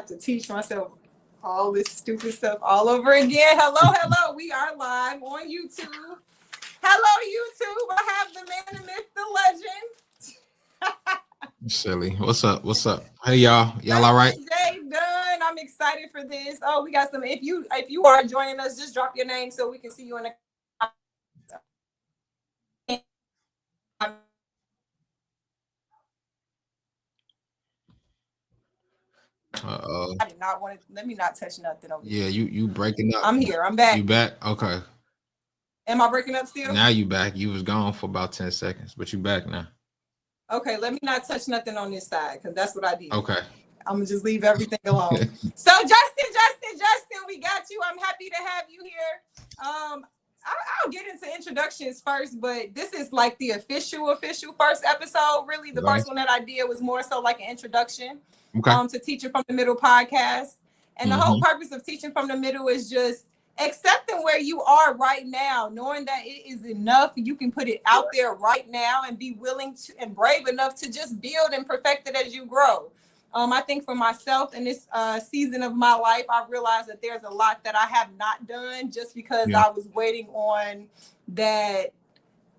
to teach myself all this stupid stuff all over again. Hello. We are live on YouTube. Hello, YouTube. I have the man, the myth, the legend. Silly. What's up? Hey y'all all right? J Dunn. I'm excited for this. Oh, we got some. If you are joining us, just drop your name so we can see you in the. I did not want to. Let me not touch nothing over here. Yeah, you breaking up. I'm here. I'm back. You back? Okay. Am I breaking up still? Now you back. You was gone for about 10 seconds, but you back now. Okay, let me not touch nothing on this side because that's what I did. Okay. I'm gonna just leave everything alone. So Justin, we got you. I'm happy to have you here. I'll get into introductions first, but this is like the official first episode. Really, the first one that I did was more so like an introduction to Teaching from the Middle podcast. And the whole purpose of Teaching from the Middle is just accepting where you are right now, knowing that it is enough. You can put it out there right now and be willing to and brave enough to just build and perfect it as you grow. I think for myself in this season of my life, I realized that there's a lot that I have not done just because I was waiting on that.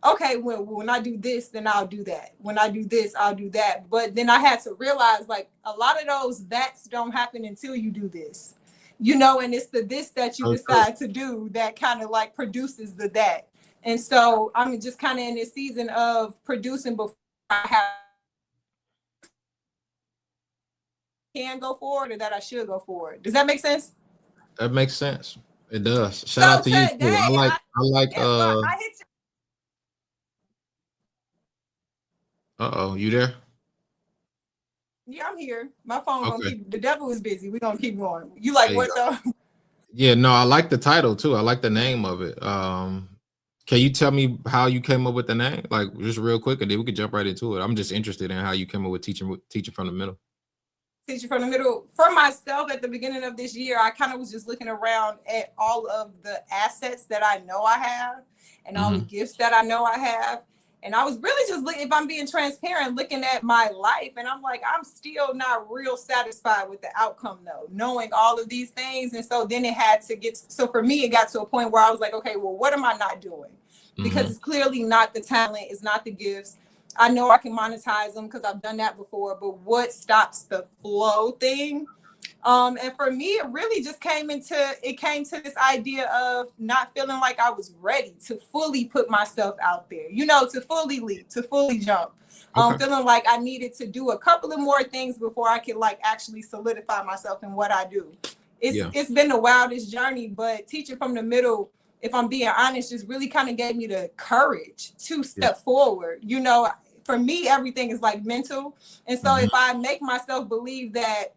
Okay, when I do this, then I'll do that. When I do this, I'll do that. But then I had to realize like a lot of those that's don't happen until you do this, you know, and it's the this that you decide to do that kind of like produces the that. And so I'm just kind of in this season of producing before I have can go forward or that I should go forward. Does that make sense? That makes sense. It does. Shout out to you too. I like you there? Yeah, I'm here. My phone gonna keep the devil is busy. We're gonna keep going. You like what though? Yeah, no, I like the title too. I like the name of it. Can you tell me how you came up with the name? Like just real quick, and then we could jump right into it. I'm just interested in how you came up with teaching from the middle. Teaching from the middle. For myself, at the beginning of this year, I kind of was just looking around at all of the assets that I know I have and all the gifts that I know I have. And I was really just, if I'm being transparent, looking at my life. And I'm like, I'm still not real satisfied with the outcome, though, knowing all of these things. And so then it had to get, so for me, it got to a point where I was like, okay, well, what am I not doing? Because it's clearly not the talent, it's not the gifts. I know I can monetize them because I've done that before, but what stops the flow thing? And for me, it really just came to this idea of not feeling like I was ready to fully put myself out there, you know, to fully leap, to fully jump. Feeling like I needed to do a couple of more things before I could like actually solidify myself in what I do. It's been the wildest journey, but Teaching from the Middle, if I'm being honest, just really kind of gave me the courage to step forward. You know, for me, everything is like mental. And so if I make myself believe that,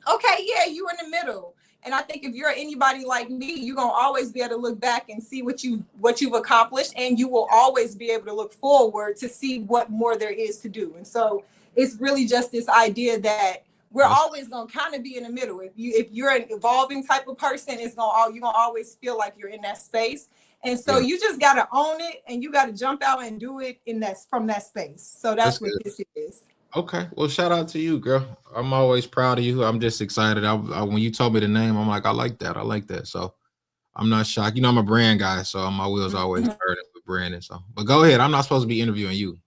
okay, yeah, you're in the middle. And I think if you're anybody like me, you're going to always be able to look back and see what you've accomplished. And you will always be able to look forward to see what more there is to do. And so it's really just this idea that we're always going to kind of be in the middle. If you're an evolving type of person, you're going to always feel like you're in that space. And so you just got to own it and you got to jump out and do it from that space. So that's what this is. Okay. Well, shout out to you, girl. I'm always proud of you. I'm just excited. When you told me the name, I'm like, I like that. So I'm not shocked. You know, I'm a brand guy, so my wheels always turning with branding. So, but go ahead. I'm not supposed to be interviewing you.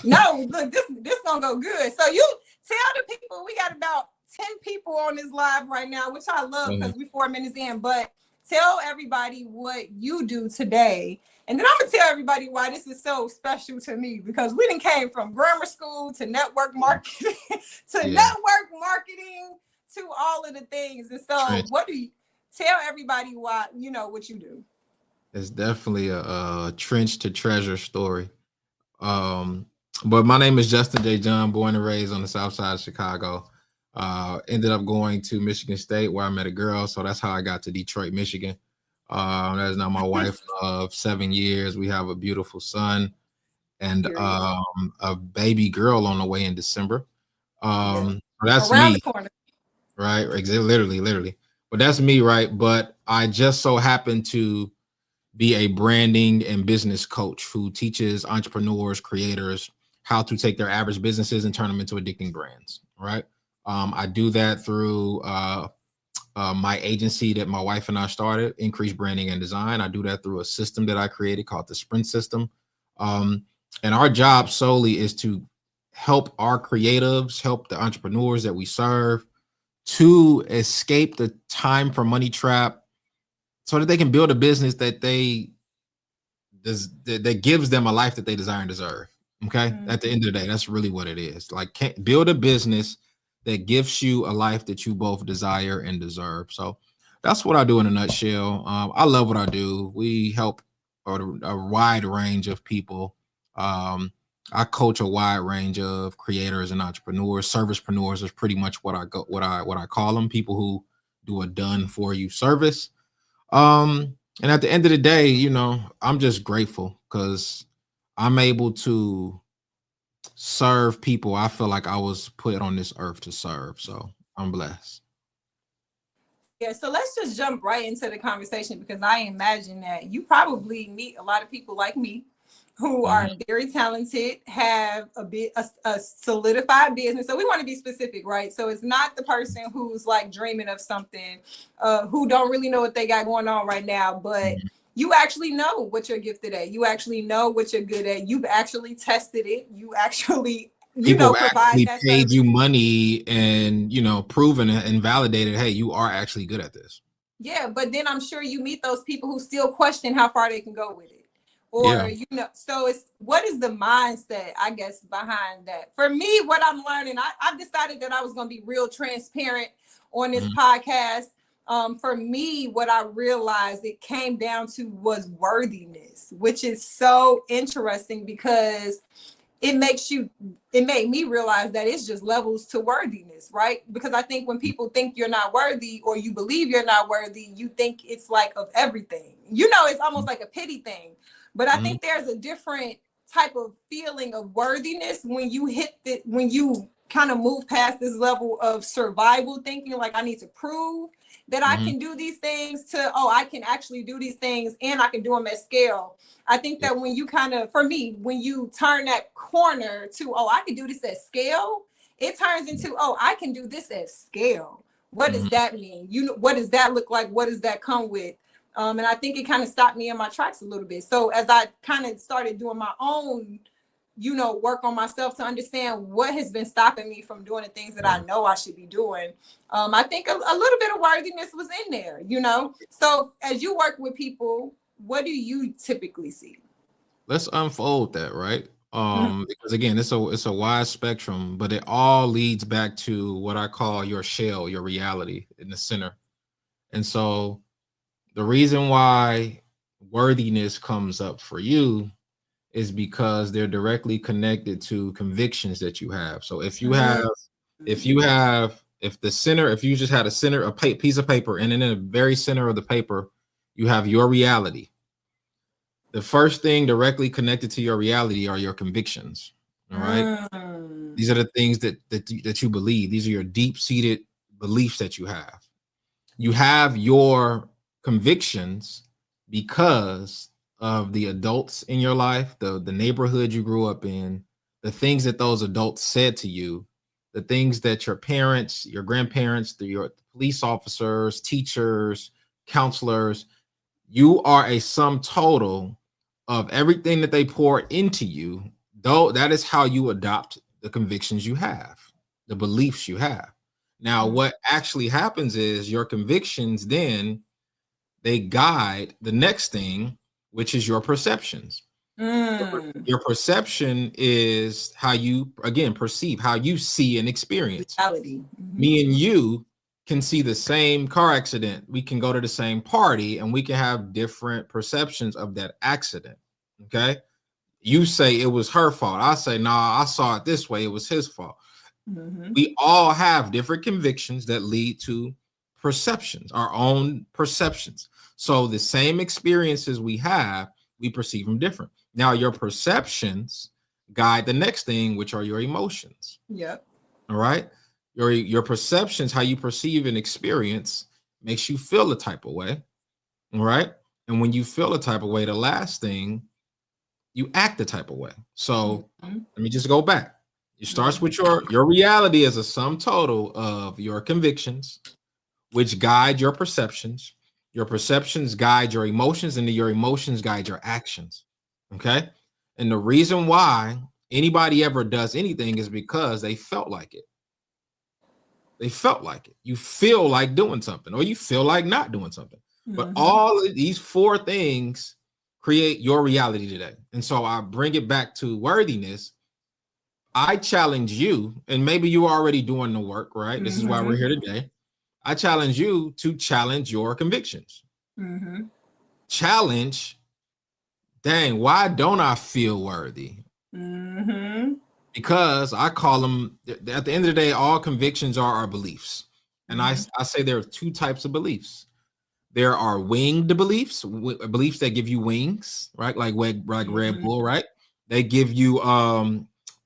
No, look, this gonna go good. So you tell the people, we got about 10 people on this live right now, which I love because we're 4 minutes in, but tell everybody what you do today. And then I'm gonna tell everybody why this is so special to me, because we done came from grammar school to network marketing network marketing to all of the things. And so what do you tell everybody why, you know, what you do? It's definitely a trench to treasure story. But my name is Justin J. John, born and raised on the south side of Chicago. Ended up going to Michigan State where I met a girl. So that's how I got to Detroit, Michigan. That is now my wife of 7 years. We have a beautiful son and a baby girl on the way in December. That's around me, the corner. Right? Literally. But that's me, right? But I just so happen to be a branding and business coach who teaches entrepreneurs, creators how to take their average businesses and turn them into addicting brands, right? I do that through my agency that my wife and I started, Increase Branding and Design. I do that through a system that I created called the Sprint System. And our job solely is to help our creatives, help the entrepreneurs that we serve to escape the time for money trap so that they can build a business that that gives them a life that they desire and deserve. Okay. At the end of the day, that's really what it is. Like, can't build a business that gives you a life that you both desire and deserve. So that's what I do in a nutshell. I love what I do. We help a wide range of people. I coach a wide range of creators and entrepreneurs. Servicepreneurs is pretty much what I call them. People who do a done for you service. And at the end of the day, I'm just grateful because I'm able to serve people I feel like I was put on this earth to serve. So I'm blessed. Yeah, so let's just jump right into the conversation because I imagine that you probably meet a lot of people like me who are very talented, have a solidified business. So we want to be specific, right? So it's not the person who's like dreaming of something, who don't really know what they got going on right now, but you actually know what you're gifted at. You actually know what you're good at. You've actually tested it. You actually People have provide actually that paid service. you money and proven and validated, hey, you are actually good at this. Yeah, but then I'm sure you meet those people who still question how far they can go with it. Or, Yeah. So it's what is the mindset, I guess, behind that? For me, what I'm learning, I've decided that I was going to be real transparent on this podcast. For me, what I realized it came down to was worthiness, which is so interesting because it made me realize that it's just levels to worthiness, right? Because I think when people think you're not worthy or you believe you're not worthy, you think it's like of everything. It's almost like a pity thing. But I think there's a different type of feeling of worthiness when you when you kind of move past this level of survival thinking, like I need to prove that I can do these things to, I can actually do these things and I can do them at scale. I think that when you for me, when you turn that corner to, I can do this at scale, it turns into, I can do this at scale. What does that mean? What does that look like? What does that come with? And I think it kind of stopped me in my tracks a little bit. So as I kind of started doing my own, work on myself to understand what has been stopping me from doing the things that I know I should be doing. I think a little bit of worthiness was in there, So as you work with people, what do you typically see? Let's unfold that, right? Because again, it's a wide spectrum, but it all leads back to what I call your shell, your reality in the center. And so the reason why worthiness comes up for you is because they're directly connected to convictions that you have. So if you have, if you just had a piece of paper, and in the very center of the paper, you have your reality. The first thing directly connected to your reality are your convictions. All right. These are the things that you believe. These are your deep-seated beliefs that you have. You have your convictions because of the adults in your life, the neighborhood you grew up in, the things that those adults said to you, the things that your parents, your grandparents, your police officers, teachers, counselors, you are a sum total of everything that they pour into you. Though that is how you adopt the convictions you have, the beliefs you have. Now, what actually happens is your convictions then they guide the next thing, which is your perceptions. Your perception is how you again perceive, how you see and experience. Reality. Me and you can see the same car accident. We can go to the same party and we can have different perceptions of that accident. Okay. You say it was her fault. I say, nah, I saw it this way. It was his fault. We all have different convictions that lead to perceptions, our own perceptions. So the same experiences we have, we perceive them different. Now, your perceptions guide the next thing, which are your emotions. Yep. All right. Your perceptions, how you perceive an experience, makes you feel a type of way. All right. And when you feel a type of way, the last thing, you act the type of way. So let me just go back. It starts with your reality as a sum total of your convictions, which guide your perceptions. Your perceptions guide your emotions, and your emotions guide your actions. Okay. And the reason why anybody ever does anything is because they felt like it. They felt like it. You feel like doing something, or you feel like not doing something. But all of these four things create your reality today. And so I bring it back to worthiness. I challenge you, and maybe you're already doing the work, right? This is why we're here today. I challenge you to challenge your convictions. Challenge, dang, why don't I feel worthy? Because I call them, at the end of the day, all convictions are our beliefs. And I say there are two types of beliefs. There are winged beliefs, beliefs that give you wings, right? Like Red Bull, right? They give you,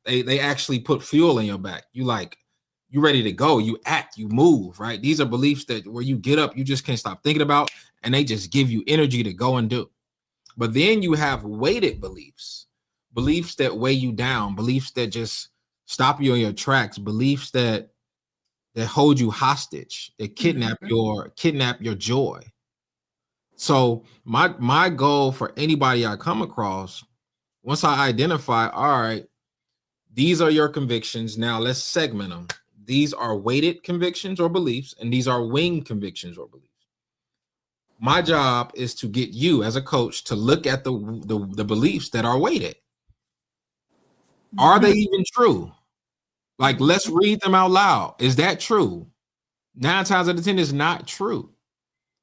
they actually put fuel in your back. You ready to go, you act, you move, right? These are beliefs that where you get up, you just can't stop thinking about, and they just give you energy to go and do. But then you have weighted beliefs, beliefs that weigh you down, beliefs that just stop you in your tracks, beliefs that hold you hostage, that kidnap your joy. So my goal for anybody I come across, once I identify, all right, these are your convictions. Now let's segment them. These are weighted convictions or beliefs, and these are winged convictions or beliefs. My job is to get you as a coach to look at the beliefs that are weighted. Are they even true? Like, let's read them out loud. Is that true? 9 times out of 10 is not true.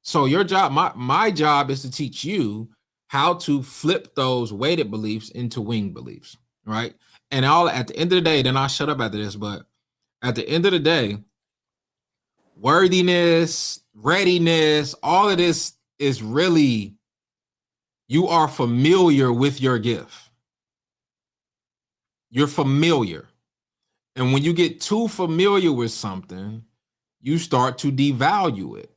So your job, my job is to teach you how to flip those weighted beliefs into winged beliefs, right? And at the end of the day, then I'll shut up after this, but at the end of the day, worthiness, readiness, all of this is really, you are familiar with your gift. You're familiar. And when you get too familiar with something, you start to devalue it.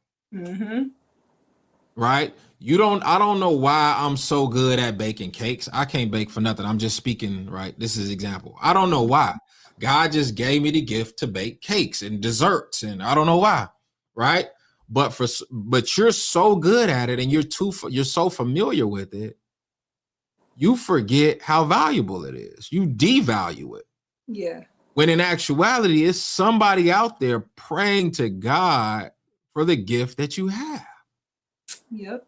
Right? I don't know why I'm so good at baking cakes. I can't bake for nothing. I'm just speaking, right? This is an example. I don't know why. God just gave me the gift to bake cakes and desserts, and I don't know why, right? But you're so good at it, and you're so familiar with it, you forget how valuable it is. You devalue it. Yeah. When in actuality, it's somebody out there praying to God for the gift that you have. Yep.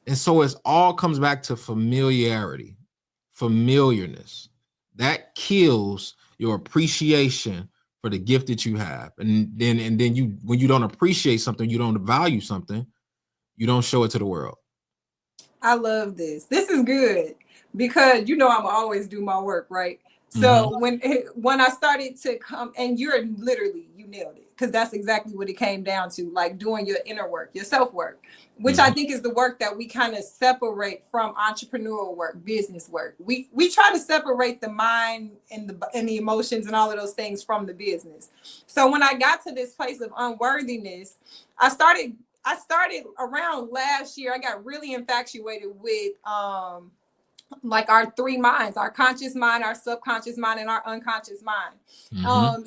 And so it all comes back to familiarity, familiarness. That kills your appreciation for the gift that you have. And then you, when you don't appreciate something, you don't value something, you don't show it to the world. I love this. This is good because I'm always do my work, right? So when I started to come, and you nailed it, because that's exactly what it came down to, like doing your inner work, your self work, which I think is the work that we kind of separate from entrepreneurial work, business work. We try to separate the mind and the emotions and all of those things from the business. So when I got to this place of unworthiness, I started around last year. I got really infatuated with like our three minds, our conscious mind, our subconscious mind, and our unconscious mind.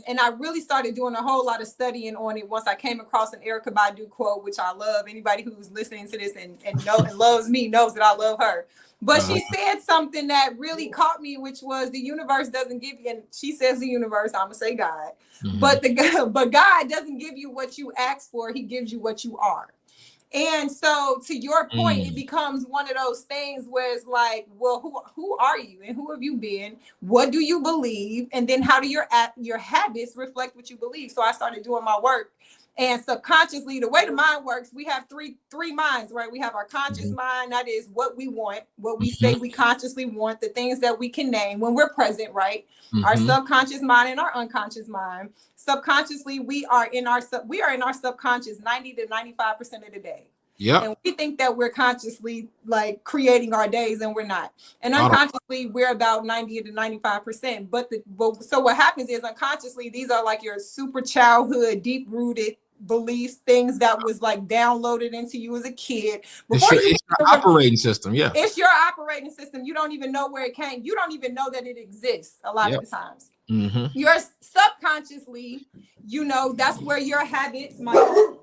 And I really started doing a whole lot of studying on it once I came across an Erykah Badu quote, which I love. Anybody who's listening to this and loves me knows that I love her. But she said something that really caught me, which was, the universe doesn't give you, and she says the universe, I'm gonna say God, but God doesn't give you what you ask for, he gives you what you are. And so, to your point, it becomes one of those things where it's like, well, who are you, and who have you been? What do you believe? And then how do your habits reflect what you believe? So I started doing my work, and subconsciously, the way the mind works, we have three minds, right? We have our conscious mind, that is what we want, what we say we consciously want, the things that we can name when we're present, right? Our subconscious mind and our unconscious mind. Subconsciously, we are in our subconscious 90 to 95% of the day. Yeah. And we think that we're consciously like creating our days, and we're not. And unconsciously, we're about 90 to 95%. So what happens is, unconsciously, these are like your super childhood, deep rooted beliefs, things that was like downloaded into you as a kid. It's your operating system. Yeah. It's your operating system. You don't even know where it came. You don't even know that it exists a lot of the times. Your subconsciously, that's where your habits might.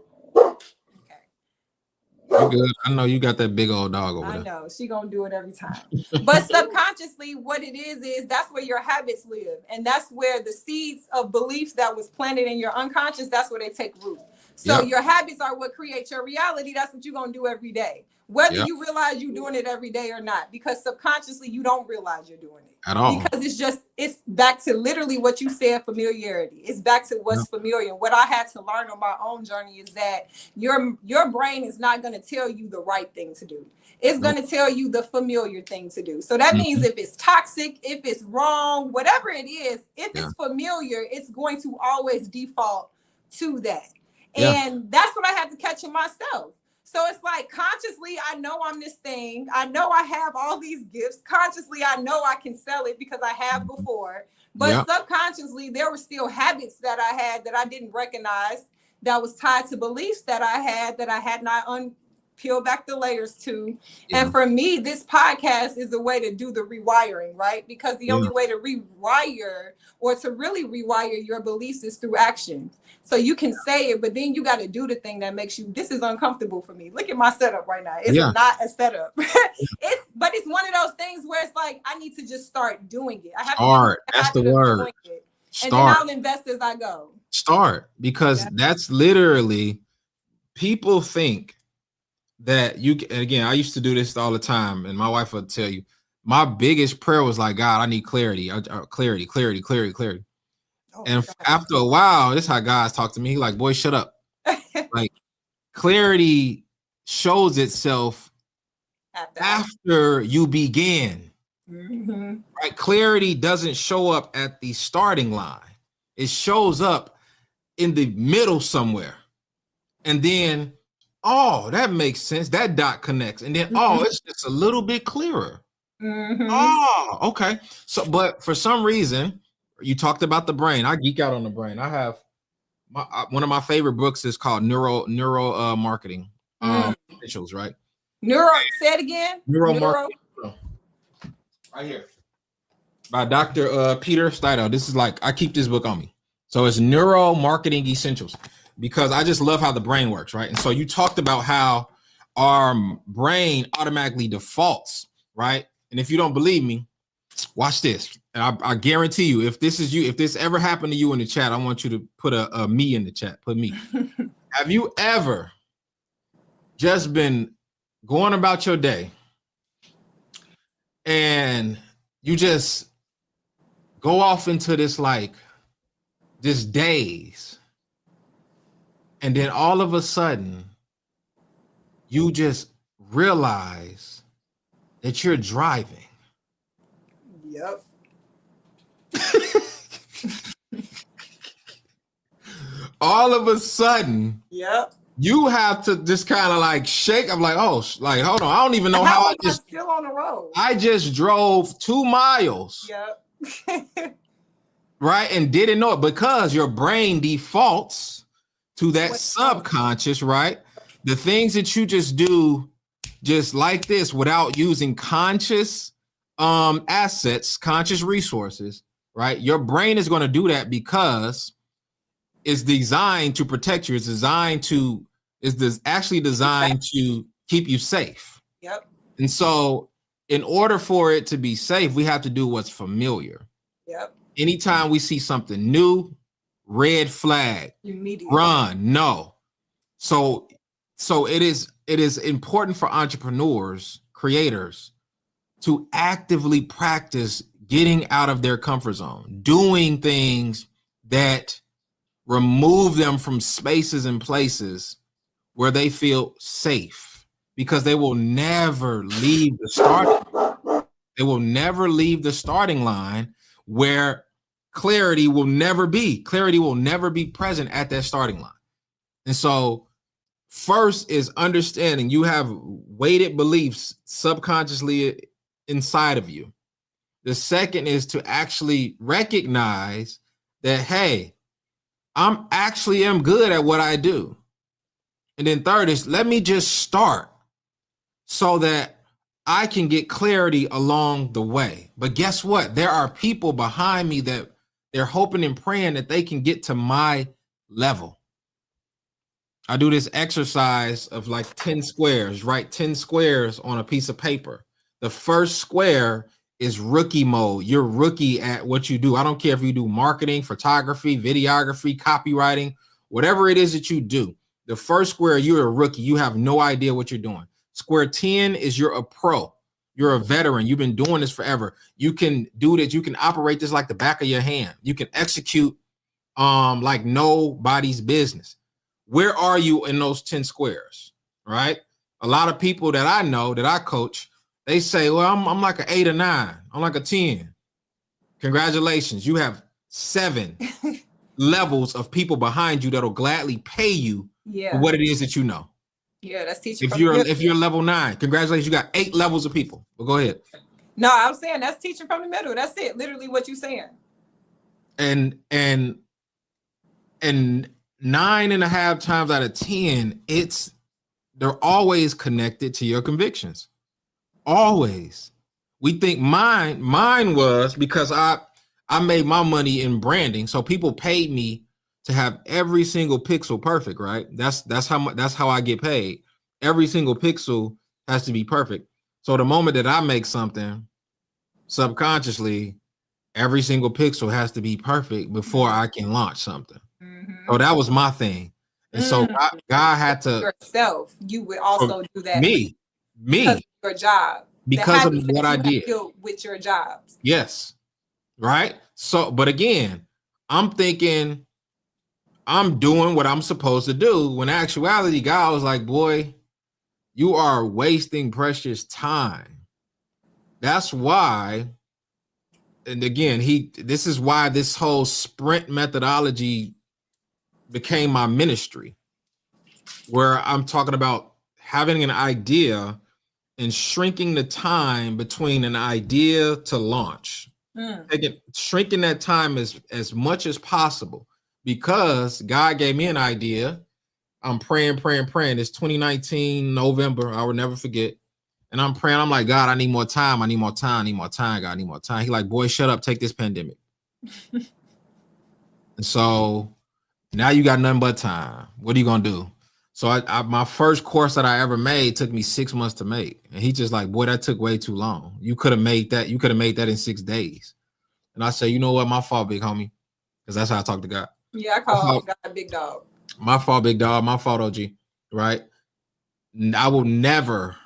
You good? I know you got that big old dog over there. I know she gonna do it every time. But subconsciously, what it is that's where your habits live, and that's where the seeds of beliefs that was planted in your unconscious, that's where they take root. So your habits are what create your reality. That's what you're gonna do every day, whether you realize you're doing it every day or not. Because subconsciously, you don't realize you're doing it at all. Because it's back to literally what you said, familiarity. It's back to what's familiar. What I had to learn on my own journey is that your brain is not going to tell you the right thing to do. It's going to tell you the familiar thing to do. So that means if it's toxic, if it's wrong, whatever it is, if it's familiar, it's going to always default to that. And that's what I had to catch in myself. So it's like consciously, I know I'm this thing. I know I have all these gifts. Consciously, I know I can sell it because I have before. But subconsciously, there were still habits that I had that I didn't recognize that was tied to beliefs that I had not peeled back the layers to. And for me, this podcast is a way to do the rewiring, right? Because the only way to rewire or to really rewire your beliefs is through action. So you can say it, but then you got to do the thing that makes you, this is uncomfortable for me. Look at my setup right now. It's not a setup. But it's one of those things where it's like, I need to just start doing it. I have start. That's the word. And then I'll invest as I go. Start. Because that's literally, people think that again, I used to do this all the time. And my wife would tell you, my biggest prayer was like, God, I need clarity. Clarity. And after a while, this is how God's talk to me. He like, boy, shut up. Like, clarity shows itself after you begin. Right? Clarity doesn't show up at the starting line. It shows up in the middle somewhere. And then, oh, that makes sense. That dot connects. And then, oh, it's just a little bit clearer. Oh, okay. So, but for some reason, you talked about the brain. I geek out on the brain. I have one of my favorite books is called Neuro Marketing. Essentials, right? Say it again. Marketing. Right here. By Dr. Peter Steidel. This is like, I keep this book on me. So it's Neuro Marketing Essentials because I just love how the brain works, right? And so you talked about how our brain automatically defaults, right? And if you don't believe me, watch this. And I guarantee you, if this ever happened to you in the chat, I want you to put a me in the chat. Put me. Have you ever just been going about your day and you just go off into this daze, and then all of a sudden you just realize that you're driving? Yep. All of a sudden, yep, you have to just kind of like shake. I'm like, oh, like, hold on. I don't even know how I just still on the road. I just drove 2 miles. Yep. Right. And didn't know it because your brain defaults to that subconscious, right? The things that you just do just like this without using conscious assets, conscious resources, right? Your brain is going to do that because it's designed to protect you. It's actually designed to keep you safe. Yep. And so in order for it to be safe, we have to do what's familiar. Yep. Anytime we see something new, red flag, immediately run, no. So it is important for entrepreneurs, creators, to actively practice getting out of their comfort zone, doing things that remove them from spaces and places where they feel safe, because they will never leave the starting line where clarity will never be present at that starting line. And so first is understanding you have weighted beliefs subconsciously inside of you. The second is to actually recognize that, hey, I'm good at what I do. And then third is, let me just start so that I can get clarity along the way. But guess what? There are people behind me that They're hoping and praying that they can get to my level. I do this exercise of like 10 squares, write 10 squares on a piece of paper. The first square is rookie mode. You're rookie at what you do. I don't care if you do marketing, photography, videography, copywriting, whatever it is that you do. The first square, you're a rookie. You have no idea what you're doing. Square 10 is you're a pro. You're a veteran. You've been doing this forever. You can do this. You can operate this like the back of your hand. You can execute like nobody's business. Where are you in those 10 squares? Right? A lot of people that I know that I coach, they say, well, I'm like an 8 or 9. I'm like a 10. Congratulations. You have 7 levels of people behind you that'll gladly pay you for what it is that you know. Yeah, that's teaching. If you're level 9, congratulations, you got 8 levels of people. But go ahead. No, I'm saying that's teaching from the middle. That's it. Literally what you're saying. And 9.5 times out of 10, they're always connected to your convictions. Always. We think mine was because I made my money in branding, so people paid me to have every single pixel perfect, right? That's how I get paid. Every single pixel has to be perfect. So the moment that I make something, subconsciously, every single pixel has to be perfect before I can launch something. So that was my thing. And so God had to yourself. You would also do that. Me. Because of your job. Because of what I did. With your jobs. Yes. Right. So, but again, I'm thinking I'm doing what I'm supposed to do. When in actuality, God was like, boy, you are wasting precious time. That's why. And again, this is why this whole sprint methodology became my ministry, where I'm talking about having an idea and shrinking the time between an idea to launch. Shrinking that time as much as possible, because God gave me an idea. I'm praying. It's 2019 November. I will never forget. And I'm praying. I'm like, God, I need more time. God, I need more time. He like, boy, shut up. Take this pandemic. And so now you got nothing but time. What are you gonna do? So I my first course that I ever made took me 6 months to make. And he just like, boy, that took way too long. You could have made that. You could have made that in 6 days. And I say, you know what? My fault, big homie. Because that's how I talk to God. Yeah, I call God big dog. My fault, big dog. My fault, OG. Right? I will never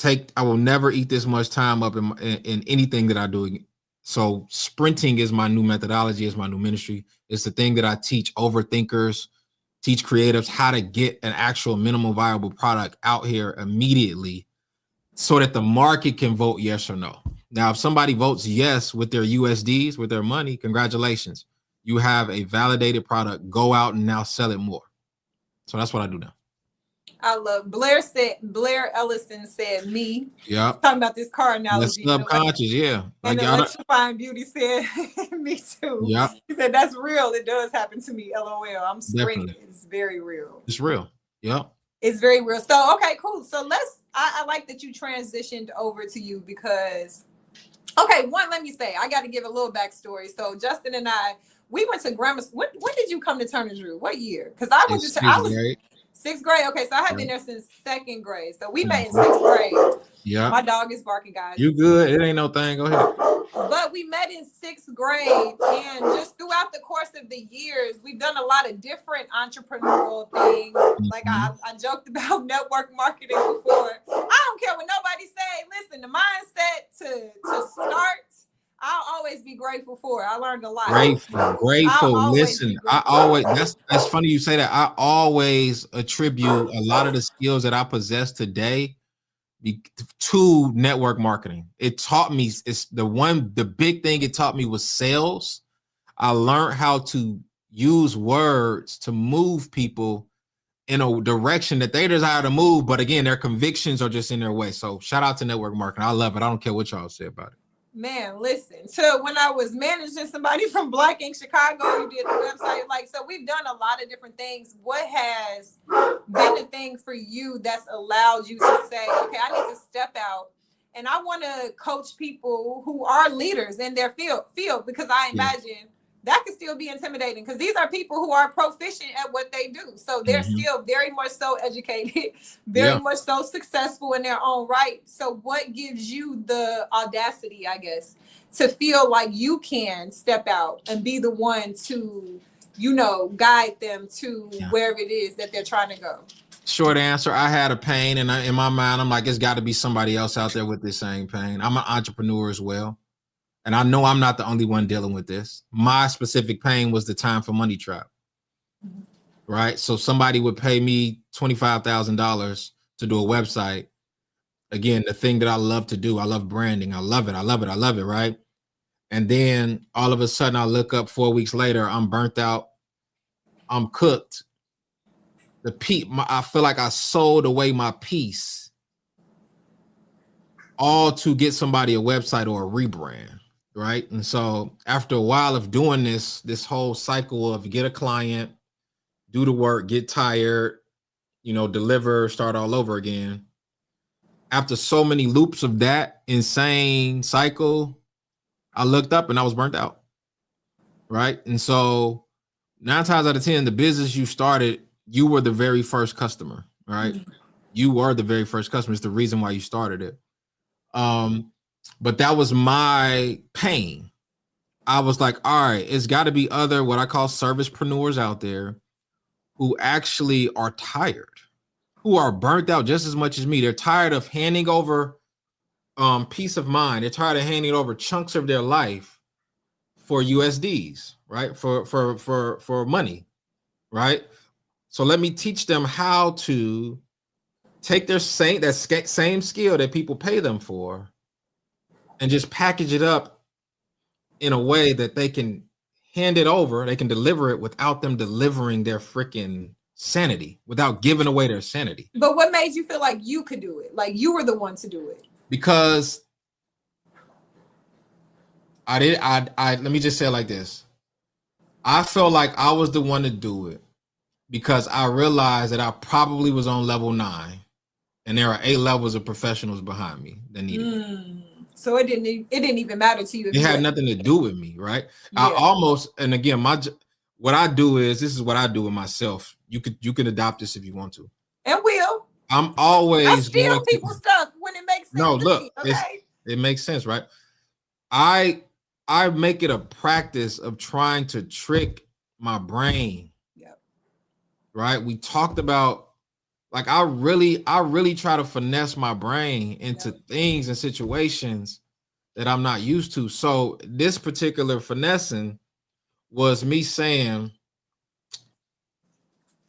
eat this much time up in anything that I do. So sprinting is my new methodology, is my new ministry. It's the thing that I teach overthinkers, teach creatives how to get an actual minimum viable product out here immediately so that the market can vote yes or no. Now, if somebody votes yes with their USDs, with their money, congratulations. You have a validated product. Go out and now sell it more. So that's what I do now. I love Blair Ellison said me. Yeah. Talking about this car analogy. The subconscious, yeah. And Electrifying Beauty said me too. Yeah. He said that's real. It does happen to me. LOL. I'm screaming. It's very real. It's real. Yeah. It's very real. So okay, cool. So I like that you transitioned over to you because let me say, I got to give a little backstory. So Justin and we went to grammar school. When did you come to Turner Drew? What year? Because I was 6th grade. Okay, so I had been there since 2nd grade. So we met in 6th grade. Yeah. My dog is barking, guys. You good? It ain't no thing. Go ahead. But we met in 6th grade, and just throughout the course of the years, we've done a lot of different entrepreneurial things. Like I joked about network marketing before. I don't care what nobody say. Listen, the mindset to start, I'll always be grateful for. I learned a lot. Grateful. Listen, that's funny you say that. I always attribute a lot of the skills that I possess today to network marketing. It taught me, the big thing it taught me was sales. I learned how to use words to move people in a direction that they desire to move, but again, their convictions are just in their way. So shout out to network marketing. I love it. I don't care what y'all say about it. Man, listen, so when I was managing somebody from Black Ink Chicago, you did the website. Like, so we've done a lot of different things. What has been the thing for you that's allowed you to say, okay, I need to step out and I want to coach people who are leaders in their field, because I imagine that can still be intimidating because these are people who are proficient at what they do. So they're still very much so educated, very much so successful in their own right. So what gives you the audacity, I guess, to feel like you can step out and be the one to, you know, guide them to wherever it is that they're trying to go? Short answer, I had a pain, and in my mind, I'm like, it's got to be somebody else out there with this same pain. I'm an entrepreneur as well. And I know I'm not the only one dealing with this. My specific pain was the time for money trap, right? So somebody would pay me $25,000 to do a website. Again, the thing that I love to do. I love branding. I love it. I love it. I love it, right? And then all of a sudden I look up 4 weeks later, I'm burnt out. I'm cooked. I feel like I sold away my peace all to get somebody a website or a rebrand. Right. And so after a while of doing this whole cycle of get a client, do the work, get tired, you know, deliver, start all over again. After so many loops of that insane cycle, I looked up and I was burnt out. Right. And so 9 times out of 10, the business you started, you were the very first customer. Right. You were the very first customer. It's the reason why you started it. But that was my pain. I was like, all right, it's got to be other what I call servicepreneurs out there who actually are tired, who are burnt out just as much as me. They're tired of handing over peace of mind. They're tired of handing over chunks of their life for USDs, right? For money, right? So let me teach them how to take their same skill that people pay them for and just package it up in a way that they can hand it over, they can deliver it without them delivering their freaking sanity, without giving away their sanity. But what made you feel like you could do it? Like you were the one to do it? Because let me just say it like this. I felt like I was the one to do it because I realized that I probably was on level 9 and there are 8 levels of professionals behind me that needed me. So it didn't even matter to you. It had nothing to do with me, right? Yeah. I almost, and again, what I do is, this is what I do with myself. You can adopt this if you want to. And will. I'm always I steal people's stuff when it makes sense. No, look, me, okay? It makes sense, right? I make it a practice of trying to trick my brain. Yep. Right? We talked about, like, I really try to finesse my brain into things and situations that I'm not used to. So this particular finessing was me saying,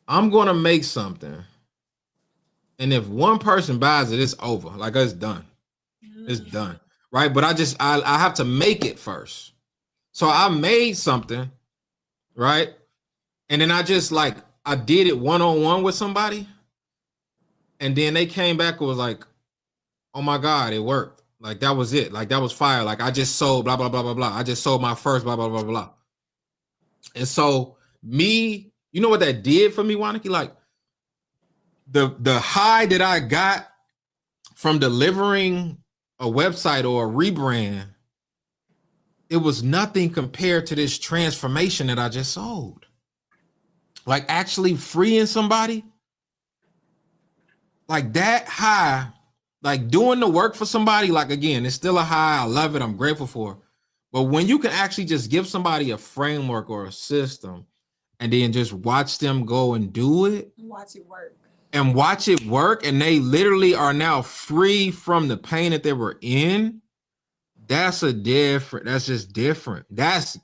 I'm going to make something. And if one person buys it, it's over. Like, it's done. It's done. Right? But I have to make it first. So I made something, right? And then I did it one-on-one with somebody. And then they came back and was like, oh my God, it worked. Like, that was it. Like, that was fire. Like, I just sold blah, blah, blah, blah, blah. I just sold my first blah, blah, blah, blah. And so you know what that did for me, Wanaki? Like, the high that I got from delivering a website or a rebrand, it was nothing compared to this transformation that I just sold. Like, actually freeing somebody, like that high, like doing the work for somebody, like, again, it's still a high. I love it. I'm grateful for it. But when you can actually just give somebody a framework or a system and then just watch them go and do it. Watch it work. And they literally are now free from the pain that they were in. That's just different. That's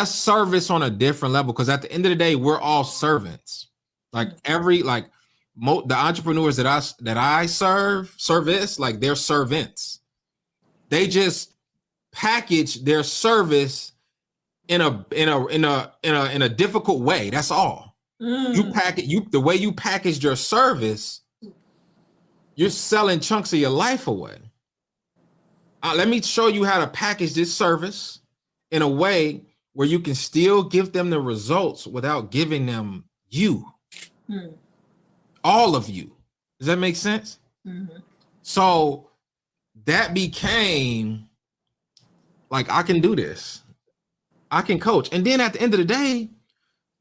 service on a different level. Because at the end of the day, we're all servants. Like the entrepreneurs that I service, like, they're servants. They just package their service in a difficult way. That's all. The way you packaged your service, you're selling chunks of your life away. Let me show you how to package this service in a way where you can still give them the results without giving them you. All of you. Does that make sense? So that became like, I can do this. I can coach. And then at the end of the day,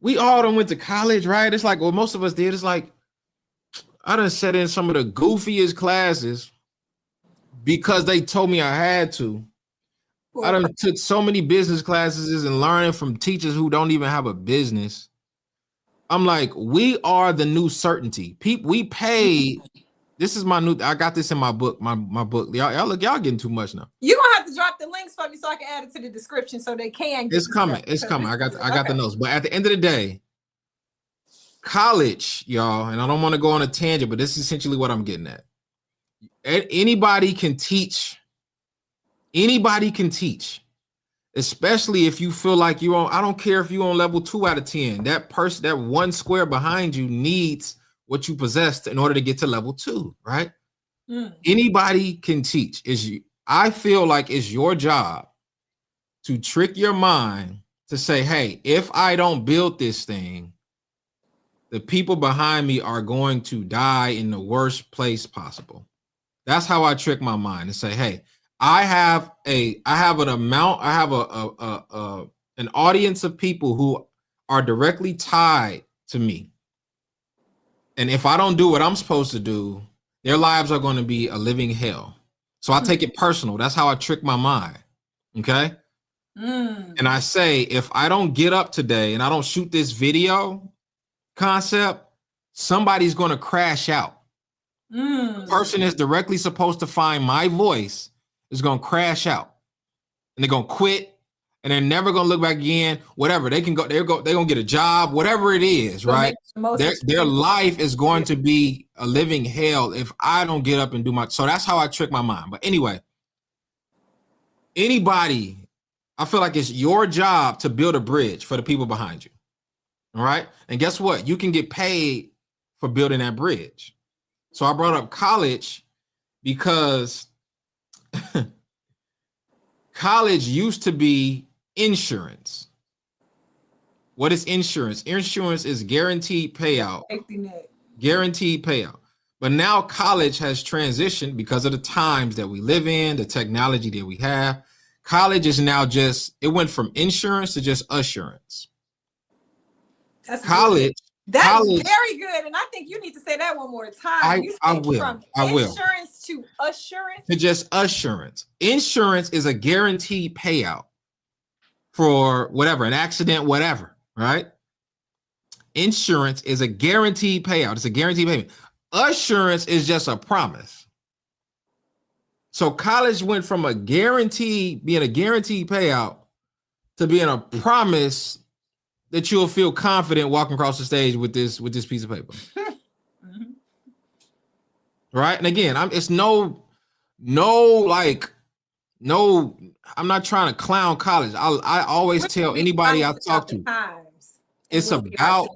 we all done went to college, right? It's like, well, most of us did. It's like, I done sat in some of the goofiest classes because they told me I had to. I done took so many business classes and learning from teachers who don't even have a business. I'm like, we are the new certainty. We pay. This is my new. I got this in my book. My book. Y'all getting too much now. You're gonna have to drop the links for me so I can add it to the description so they can get It's coming. It's coming. I got the notes. But at the end of the day, college, y'all, and I don't want to go on a tangent, but this is essentially what I'm getting at. Anybody can teach. Anybody can teach, especially if you feel like you're on. I don't care if you're on level 2 out of 10. That person, that one square behind you needs what you possess in order to get to level 2, right? Anybody can teach. I feel like it's your job to trick your mind to say, hey, if I don't build this thing, the people behind me are going to die in the worst place possible. That's how I trick my mind and say, hey, I have an audience of people who are directly tied to me. And if I don't do what I'm supposed to do, their lives are going to be a living hell. So I take it personal. That's how I trick my mind. Okay. And I say, if I don't get up today and I don't shoot this video concept, somebody's going to crash out. The person is directly supposed to find my voice is going to crash out, and they're going to quit, and they're never going to look back again. Whatever, they're going to get a job, whatever it is, right? Their life is going to be a living hell if I don't get up and do my. So that's how I trick my mind. But anyway, anybody, I feel like it's your job to build a bridge for the people behind you. All right. And guess what? You can get paid for building that bridge. So I brought up college because college used to be insurance. What is insurance? Insurance is guaranteed payout. Guaranteed payout. But now college has transitioned because of the times that we live in, the technology that we have. College is now it went from insurance to just assurance. That's college. Good. That's very good. And I think you need to say that one more time. I will. From insurance to assurance. To just assurance. Insurance is a guaranteed payout for whatever, an accident, whatever, right? Insurance is a guaranteed payout. It's a guaranteed payment. Assurance is just a promise. So college went from being a guaranteed payout to being a promise that you'll feel confident walking across the stage with this piece of paper. Right? And again, I'm not trying to clown college. I always tell anybody I talk to, it's about,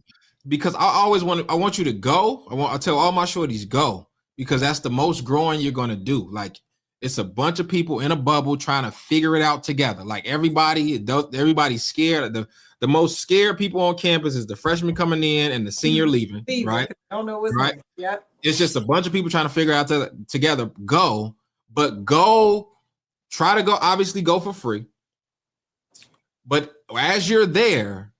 because I want you to go. I tell all my shorties, go, because that's the most growing you're going to do. Like, it's a bunch of people in a bubble trying to figure it out together. Like everybody's scared. The most scared people on campus is the freshman coming in and the senior leaving, right? I don't know what's right. Yep. It's just a bunch of people trying to figure out together. Go, but go. Try to go. Obviously, go for free. But as you're there,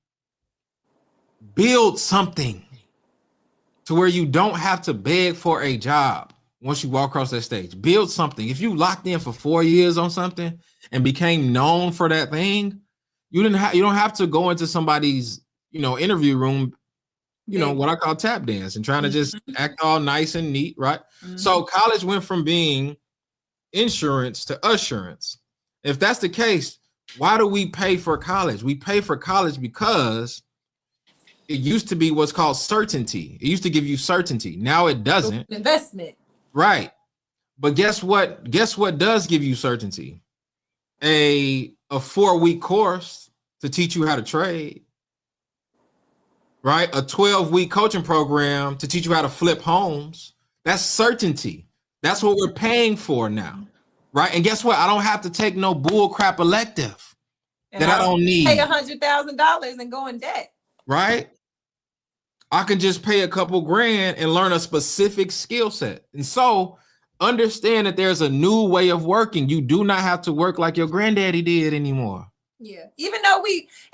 build something to where you don't have to beg for a job. Once you walk across that stage, build something. If you locked in for 4 years on something and became known for that thing, you don't have to go into somebody's, interview room, what I call tap dance and trying to just act all nice and neat, right? So college went from being insurance to assurance. If that's the case, why do we pay for college? We pay for college because it used to be what's called certainty. It used to give you certainty. Now it doesn't. Investment. Right. But guess what? Guess what does give you certainty? A 4-week course to teach you how to trade. Right? A 12-week coaching program to teach you how to flip homes. That's certainty. That's what we're paying for now. Right? And guess what? I don't have to take no bull crap elective that I don't need. Pay $100,000 and go in debt. Right? I can just pay a couple grand and learn a specific skill set. And so understand that there's a new way of working. You do not have to work like your granddaddy did anymore. Yeah. Even though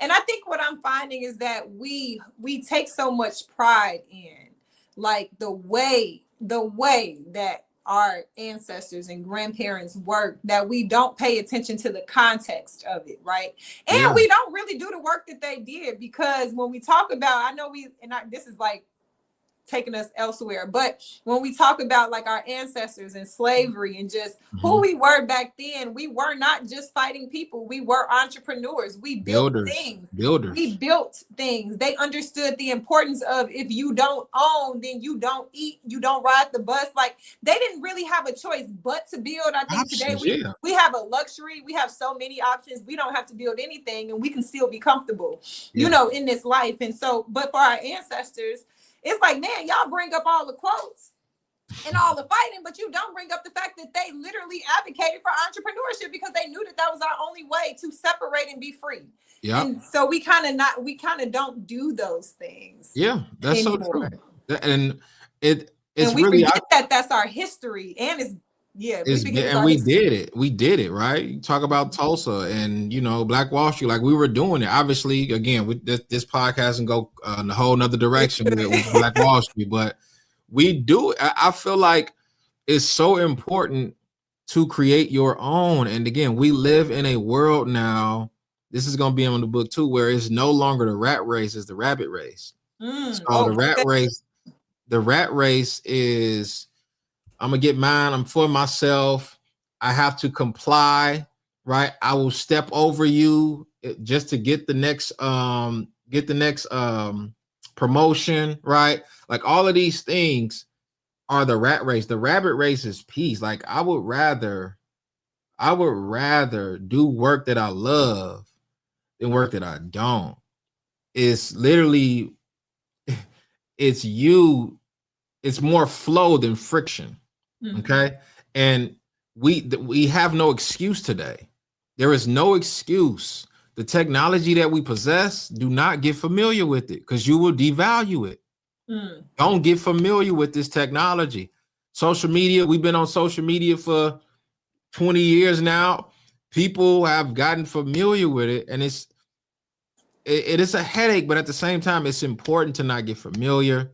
and I think what I'm finding is that we take so much pride in like the way that our ancestors and grandparents work, that we don't pay attention to the context of it, right? And Yeah. we don't really do the work that they did, because when we talk about, I know this is like taking us elsewhere. But when we talk about like our ancestors and slavery and just who we were back then, we were not just fighting people. We were entrepreneurs. We built things. We built things. They understood the importance of, if you don't own, then you don't eat, you don't ride the bus. Like, they didn't really have a choice but to build. I think Options, today we have a luxury. We have so many options. We don't have to build anything, and we can still be comfortable, you know, in this life. And so, but for our ancestors, it's like, man, y'all bring up all the quotes and all the fighting, but you don't bring up the fact that they literally advocated for entrepreneurship because they knew that was our only way to separate and be free. Yeah. And so we kind of don't do those things. Yeah, that's anymore. So true. And it's and we really forget that's our history, and we did it right. You talk about Tulsa and, you know, Black Wall Street, like we were doing it. Obviously, again, with this podcast and go in a whole nother direction with Black Wall Street, but we do. I feel like it's so important to create your own. And again, we live in a world now. This is going to be in the book too, where it's no longer the rat race, it's the rabbit race. So the rat race is, I'm gonna get mine. I'm for myself. I have to comply, right? I will step over you just to get the next promotion, right? Like all of these things are the rat race. The rabbit race is peace. Like I would rather do work that I love than work that I don't. It's literally, it's more flow than friction. Okay. And we have no excuse today. There is no excuse. The technology that we possess, do not get familiar with it, because you will devalue it. Don't get familiar with this technology. Social media, we've been on social media for 20 years now. People have gotten familiar with it, and it is a headache, but at the same time, it's important to not get familiar.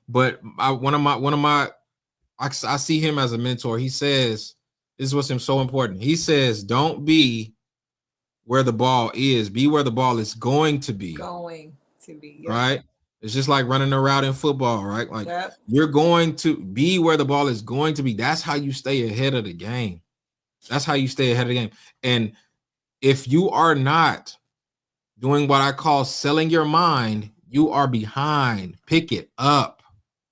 But I see him as a mentor. He says, this is what's so important. He says, don't be where the ball is, be where the ball is going to be. Right? It's just like running a route in football, right? Like you're going to be where the ball is going to be. That's how you stay ahead of the game. And if you are not doing what I call selling your mind, you are behind. Pick it up.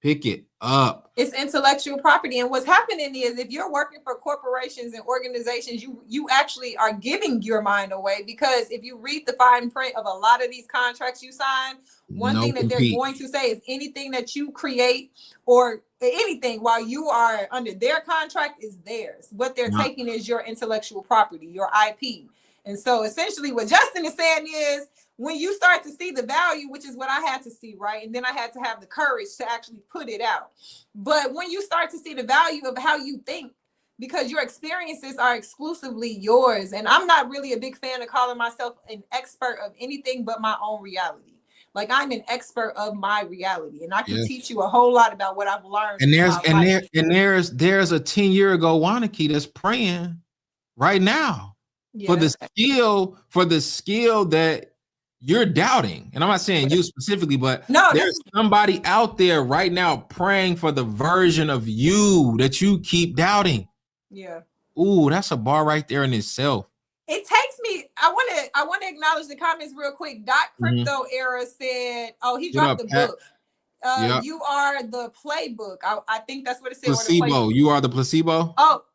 It's intellectual property. And what's happening is, if you're working for corporations and organizations, you actually are giving your mind away, because if you read the fine print of a lot of these contracts you sign, one thing that they're going to say is anything that you create or anything while you are under their contract is theirs. What they're taking is your intellectual property, your IP. And so essentially what Justin is saying is, when you start to see the value, which is what I had to see, right? And then I had to have the courage to actually put it out. But when you start to see the value of how you think, because your experiences are exclusively yours. And I'm not really a big fan of calling myself an expert of anything but my own reality. Like, I'm an expert of my reality, and I can teach you a whole lot about what I've learned. And there's a 10-year-ago Wanaki that's praying right now for the skill that you're doubting. And I'm not saying you specifically, but there's somebody out there right now praying for the version of you that you keep doubting. Yeah. Ooh, that's a bar right there in itself. It takes me, I want to acknowledge the comments real quick. Crypto Era said, oh, he dropped the book. You are the playbook. I think that's what it said. Placebo. You are the placebo? Oh,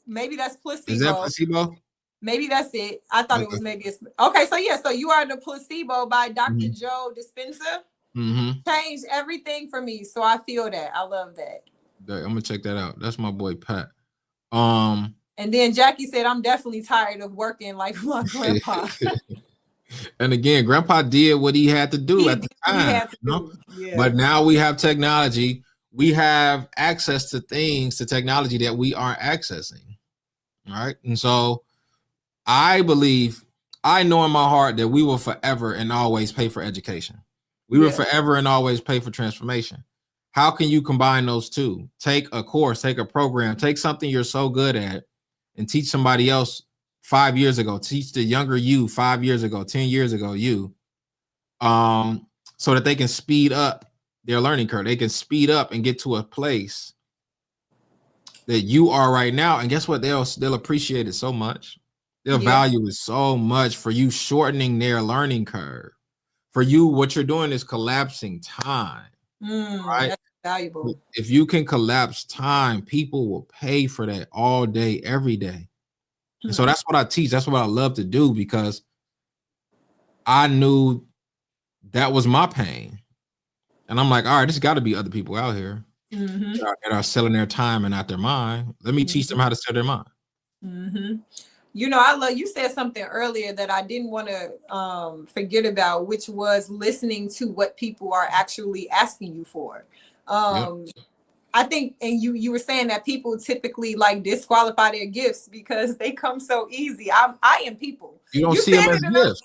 maybe that's placebo. Is that placebo? Maybe that's it. I thought it was okay. So you are the placebo by Dr. Joe Dispenza. Changed everything for me. So I feel that. I love that. I'm gonna check that out. That's my boy Pat. And then Jackie said, I'm definitely tired of working like my grandpa. And again, grandpa did what he had to do at the time. But now we have technology. We have access to technology that we aren't accessing. All right. And so I believe I know in my heart that we will forever and always pay for education. We will forever and always pay for transformation. How can you combine those two? Take a course, take a program, take something you're so good at and teach somebody else 5 years ago, teach the younger you 5 years ago, 10 years ago, so that they can speed up their learning curve. They can speed up and get to a place that you are right now. And guess what? They'll appreciate it so much. They'll value it so much for you shortening their learning curve. For you, what you're doing is collapsing time. Right? That's valuable. If you can collapse time, people will pay for that all day, every day. And so that's what I teach. That's what I love to do, because I knew that was my pain. And I'm like, all right, there's got to be other people out here that are selling their time and not their mind. Let me teach them how to sell their mind. You know, I love, you said something earlier that I didn't want to forget about, which was listening to what people are actually asking you for. I think, and you were saying that people typically like disqualify their gifts because they come so easy. I am people. You don't see them as gifts.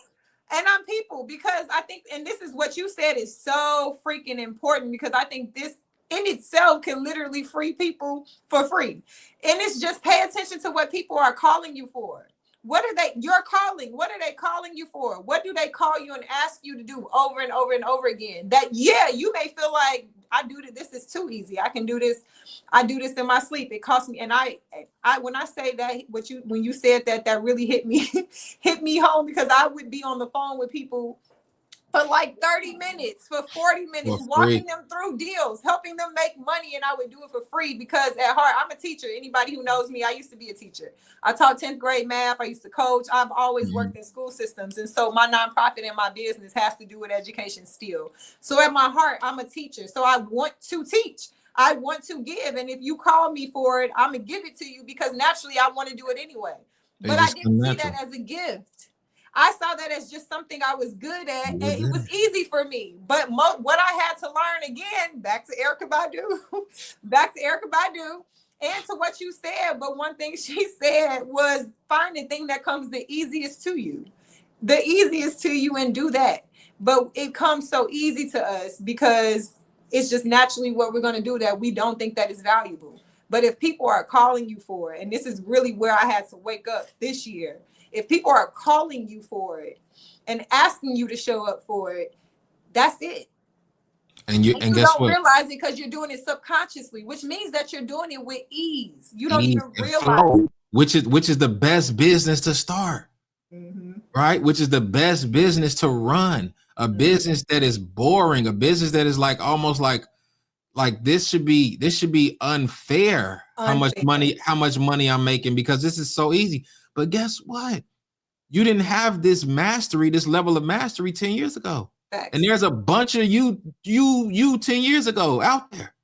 And I'm people, because I think, and this is what you said is so freaking important, because I think this in itself can literally free people for free. And it's just pay attention to what people are calling you for. What are they, your calling? What are they calling you for? What do they call you and ask you to do over and over and over again? That, you may feel like, I do this is too easy. I can do this. I do this in my sleep. It costs me. And I when I say that, when you said that, that really hit me, hit me home, because I would be on the phone with people for like 30 minutes, for 40 minutes, walking them through deals, helping them make money. And I would do it for free, because at heart, I'm a teacher. Anybody who knows me, I used to be a teacher. I taught 10th grade math. I used to coach. I've always worked in school systems. And so my nonprofit and my business has to do with education still. So at my heart, I'm a teacher. So I want to teach. I want to give. And if you call me for it, I'm going to give it to you, because naturally I want to do it anyway. But I didn't see that as a gift. I saw that as just something I was good at, and it was easy for me. But what I had to learn, again, back to Erykah Badu, and to what you said. But one thing she said was, find the thing that comes the easiest to you, and do that. But it comes so easy to us because it's just naturally what we're going to do, that we don't think that is valuable. But if people are calling you for it, and this is really where I had to wake up this year, if people are calling you for it and asking you to show up for it, that's it. And you guess don't realize it because you're doing it subconsciously, which means that you're doing it with ease. You don't even realize it. Which is the best business to start, right? Which is the best business to run. A business that is boring, a business that is like almost like this should be unfair. How much money I'm making, because this is so easy. But guess what? You didn't have this mastery, this level of mastery 10 years ago. Facts. And there's a bunch of you 10 years ago out there.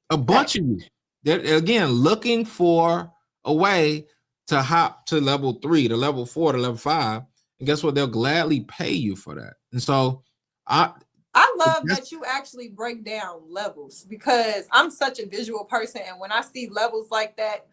A bunch of you that, again, looking for a way to hop to level 3, to level 4, to level 5. And guess what? They'll gladly pay you for that. And so I love that you actually break down levels, because I'm such a visual person. And when I see levels like that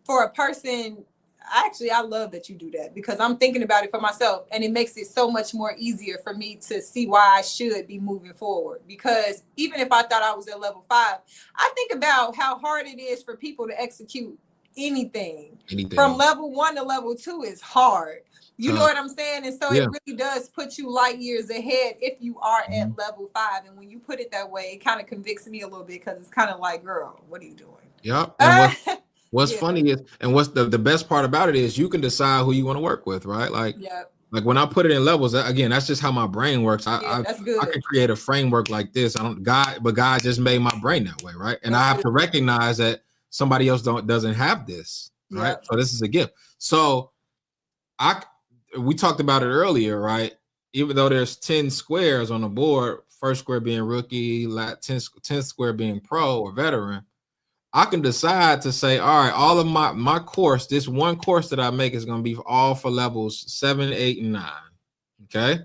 for a person, I love that you do that, because I'm thinking about it for myself, and it makes it so much more easier for me to see why I should be moving forward. Because even if I thought I was at level 5, I think about how hard it is for people to execute anything. From level 1 to level 2 is hard. You know what I'm saying? And so it really does put you light years ahead if you are at level 5. And when you put it that way, it kind of convicts me a little bit, because it's kind of like, girl, what are you doing? Yep. And what's funny is, and what's the best part about it is, you can decide who you want to work with, right? Like when I put it in levels, again, that's just how my brain works. I can create a framework like this. God just made my brain that way, right? And I have to recognize that somebody else doesn't have this, right? So this is a gift. So we talked about it earlier, right? Even though there's 10 squares on the board, first square being rookie, 10th square being pro or veteran, I can decide to say, all right, all of my course, this one course that I make is going to be all for levels 7, 8, and 9. Okay.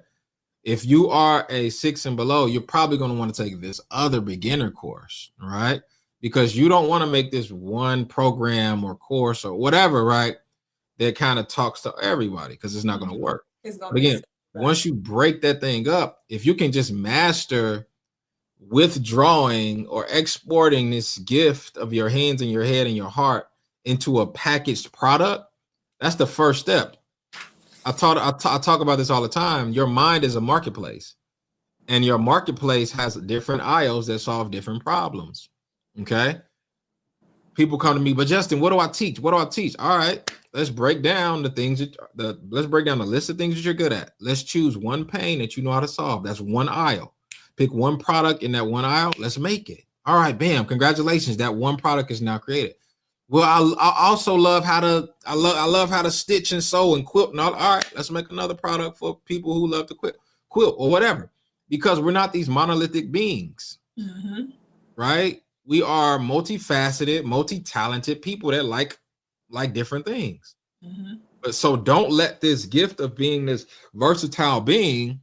If you are a 6 and below, you're probably going to want to take this other beginner course, right? Because you don't want to make this one program or course or whatever, right, that kind of talks to everybody, because it's not going to work. It's gonna But be again, once you break that thing up, if you can just master withdrawing or exporting this gift of your hands and your head and your heart into a packaged product, that's the first step. I talk about this all the time. Your mind is a marketplace, and your marketplace has different aisles that solve different problems. Okay. People come to me, but Justin, what do I teach? What do I teach? All right, let's break down let's break down the list of things that you're good at. Let's choose one pain that you know how to solve. That's one aisle. Pick one product in that one aisle. Let's make it. All right, bam. Congratulations. That one product is now created. Well, I also love how to I love how to stitch and sew and quilt. All right, let's make another product for people who love to quilt or whatever. Because we're not these monolithic beings, right? We are multifaceted, multi-talented people that like different things. But so don't let this gift of being this versatile being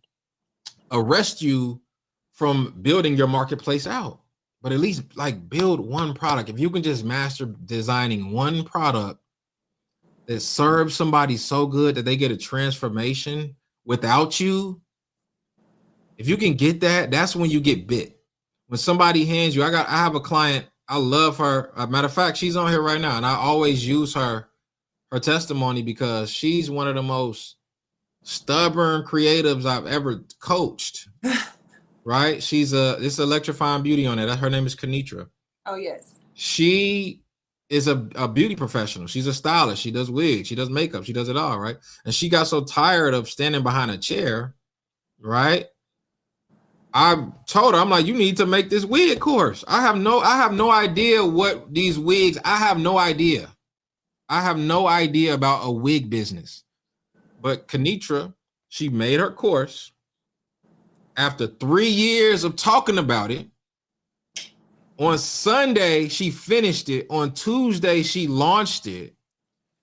arrest you from building your marketplace out. But at least like build one product. If you can just master designing one product that serves somebody so good that they get a transformation without you, if you can get that, that's when you get bit. When somebody hands you, I have a client, I love her. Matter of fact, she's on here right now, and I always use her testimony because she's one of the most stubborn creatives I've ever coached. Right? It's electrifying beauty on it. Her name is Kenitra. Oh, yes. She is a beauty professional. She's a stylist. She does wigs. She does makeup. She does it all, right? And she got so tired of standing behind a chair, right? I told her, I'm like, you need to make this wig course. I have no idea what these wigs, I have no idea. I have no idea about a wig business. But Kenitra, she made her course. After 3 years of talking about it, on Sunday, she finished it. On Tuesday, she launched it.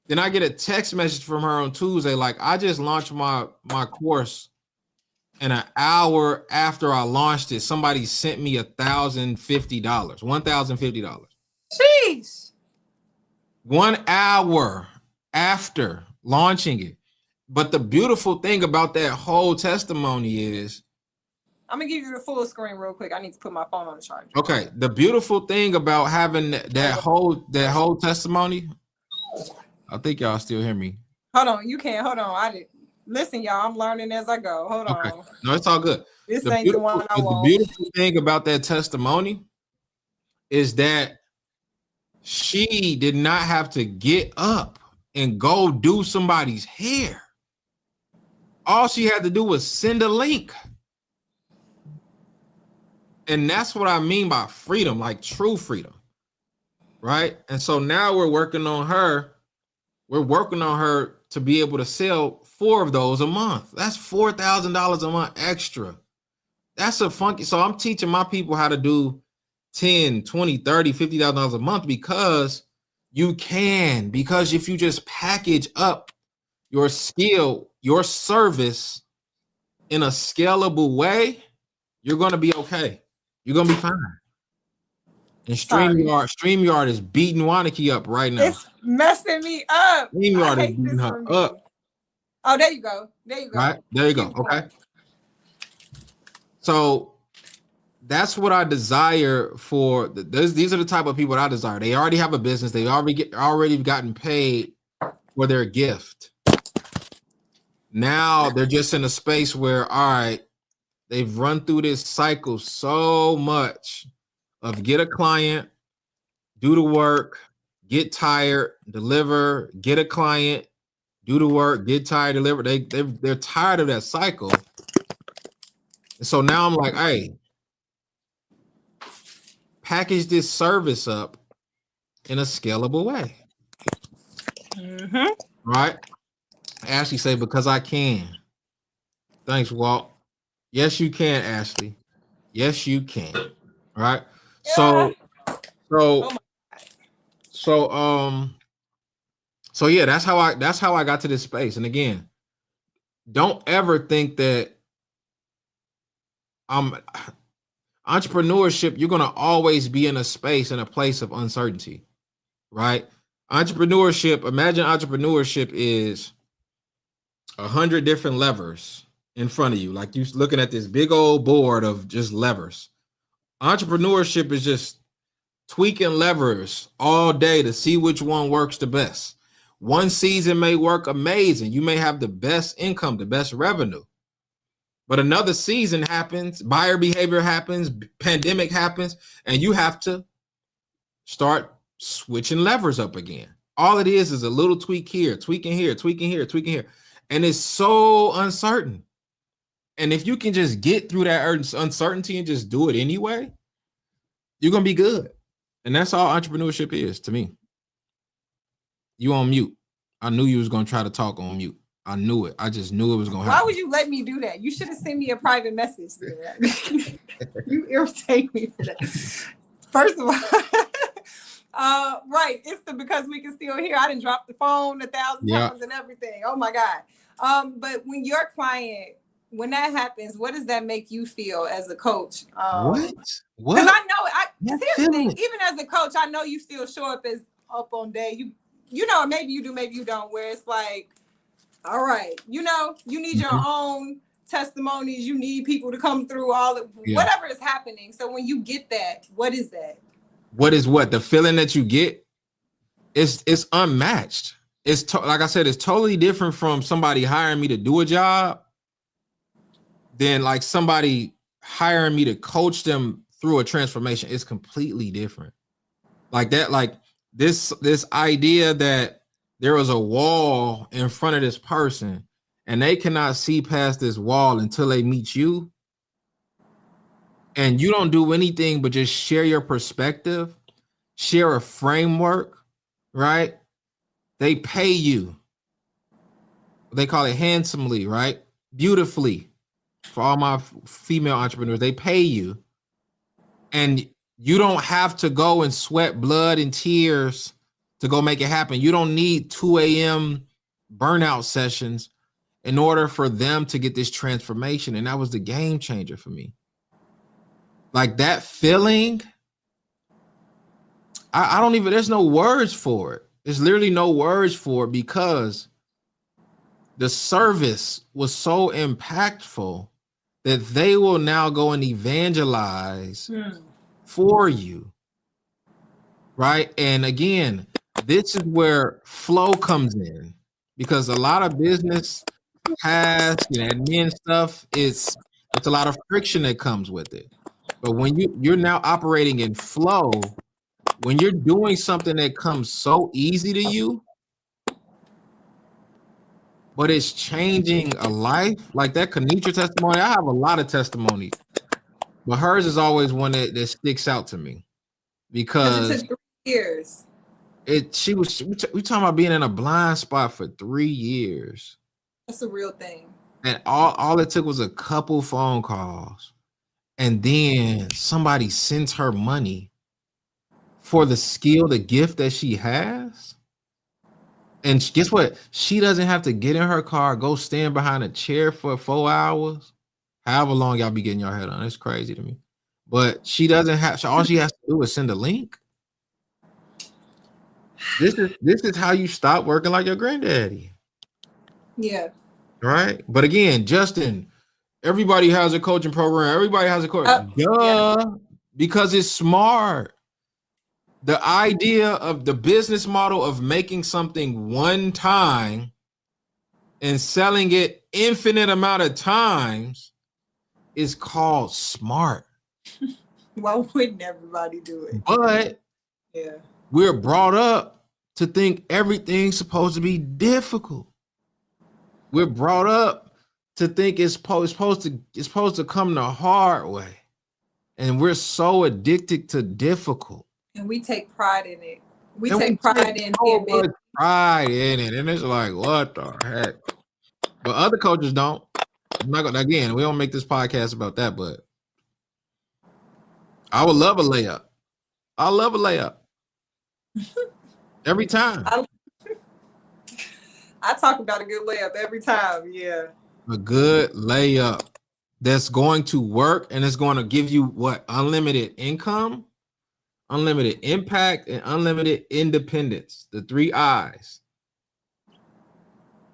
Then I get a text message from her on Tuesday, like, I just launched my course. And an hour after I launched it, somebody sent me $1,050. Jeez. 1 hour after launching it. But the beautiful thing about that whole testimony is, I'm gonna give you the full screen real quick. I need to put my phone on the charger. Okay, the beautiful thing about having that whole testimony, I think y'all still hear me. Hold on, you can't. Hold on, I did. Listen, y'all, I'm learning as I go. Hold on. No, it's all good. This ain't the one I want. The beautiful thing about that testimony is that she did not have to get up and go do somebody's hair. All she had to do was send a link. And that's what I mean by freedom, like true freedom, right? And so now we're working on her. We're working on her to be able to sell 4 of those a month. That's $4,000 a month extra. That's a funky. So I'm teaching my people how to do 10, 20, 30, $50,000 a month because you can. Because if you just package up your skill, your service in a scalable way, you're going to be okay. You're gonna be fine. And StreamYard is beating Wanaki up right now. It's messing me up. StreamYard is beating her up. Oh, there you go. There you go. Right? There you go. Okay. So that's what I desire for. These are the type of people that I desire. They already have a business. They already gotten paid for their gift. Now they're just in a space where, all right, they've run through this cycle so much of get a client, do the work, get tired, deliver, get a client, do the work, get tired, deliver. They're tired of that cycle. And so now I'm like, hey, package this service up in a scalable way. Right? Ashley say, because I can. Thanks, Walt. Yes, you can, Ashley. Yes, you can. All right. So yeah, that's how I got to this space. And again, don't ever think that entrepreneurship, you're gonna always be in a space, in a place of uncertainty, right? Imagine entrepreneurship is 100 different levers in front of you. Like you looking at this big old board of just levers. Entrepreneurship is just tweaking levers all day to see which one works the best. One season may work amazing. You may have the best income, the best revenue. But another season happens, buyer behavior happens, pandemic happens, and you have to start switching levers up again. All it is a little tweak here, tweaking here, tweaking here, tweaking here. And it's so uncertain. And if you can just get through that uncertainty and just do it anyway, you're going to be good. And that's all entrepreneurship is to me. You on mute. I knew you was going to try to talk on mute. I knew it. I just knew it was going to happen. Why would you let me do that? You should have sent me a private message. You irritate me for that. First of all, right. It's because we can still hear. I didn't drop the phone 1,000 times and everything. Oh my God. But when your client, when that happens, what does that make you feel as a coach? What? Because I know, here's the thing, even as a coach, I know you still show up on day. You know, maybe you do, maybe you don't, where it's like, all right, you know, you need your own testimonies. You need people to come through whatever is happening. So when you get that, what is that? What is what? The feeling that you get, it's unmatched. It's like I said, it's totally different from somebody hiring me to do a job than like somebody hiring me to coach them through a transformation. It's completely different. Like that, like this idea that there was a wall in front of this person and they cannot see past this wall until they meet you. And you don't do anything but just share your perspective, share a framework, right? They pay you. They call it handsomely, right? Beautifully. For all my female entrepreneurs, they pay you. And you don't have to go and sweat blood and tears to go make it happen. You don't need 2 a.m. burnout sessions in order for them to get this transformation. And that was the game changer for me. Like that feeling, I don't even, there's no words for it. There's literally no words for it because the service was so impactful that they will now go and evangelize for you. Right. And again, this is where flow comes in because a lot of business has admin stuff. It's a lot of friction that comes with it. But when you're now operating in flow, when you're doing something that comes so easy to you, but it's changing a life, like that Kenitra testimony. I have a lot of testimonies, but hers is always one that sticks out to me because it took 3 years. We talking about being in a blind spot for 3 years. That's a real thing. And all it took was a couple phone calls. And then somebody sends her money for the skill, the gift that she has. And guess what? She doesn't have to get in her car, go stand behind a chair for 4 hours. However long y'all be getting your head on. It's crazy to me. But she doesn't have, all she has to do is send a link. This is how you stop working like your granddaddy. Yeah. Right? But again, Justin, everybody has a coaching program. Everybody has a coach. Because it's smart. The idea of the business model of making something one time and selling it infinite amount of times is called smart. Why wouldn't everybody do it? But we're brought up to think everything's supposed to be difficult. We're brought up to think it's supposed to come the hard way. And we're so addicted to difficult. And we take pride in it. We take pride in it. Pride in it. And it's like, what the heck? But other coaches don't. I'm not gonna, again, we don't make this podcast about that, but I would love a layup. I love a layup. Every time. I talk about a good layup every time. Yeah. A good layup that's going to work and it's going to give you what? Unlimited income, unlimited impact, and unlimited independence. The 3 I's.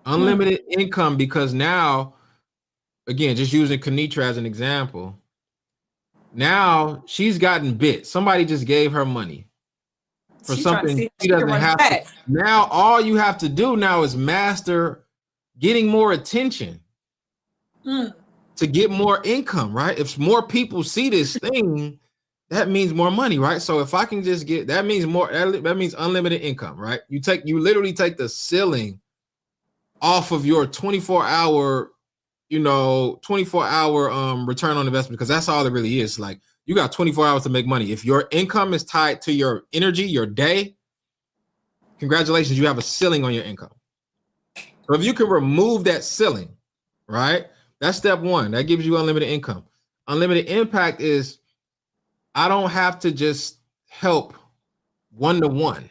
Unlimited income, because now, again, just using Kanitra as an example, now she's gotten bit. Somebody just gave her money for She's trying to something see if she she can doesn't run it have to. back. Now, all you have to do now is master getting more attention to get more income, right? If more people see this thing, that means more money, right? So if I can just get, that means more, that means unlimited income, right? You literally take the ceiling off of your 24-hour, 24-hour return on investment, because that's all it really is. Like, you got 24 hours to make money. If your income is tied to your energy, your day, congratulations, you have a ceiling on your income. So if you can remove that ceiling, right? That's step one. That gives you unlimited income. Unlimited impact is, I don't have to just help one-to-one.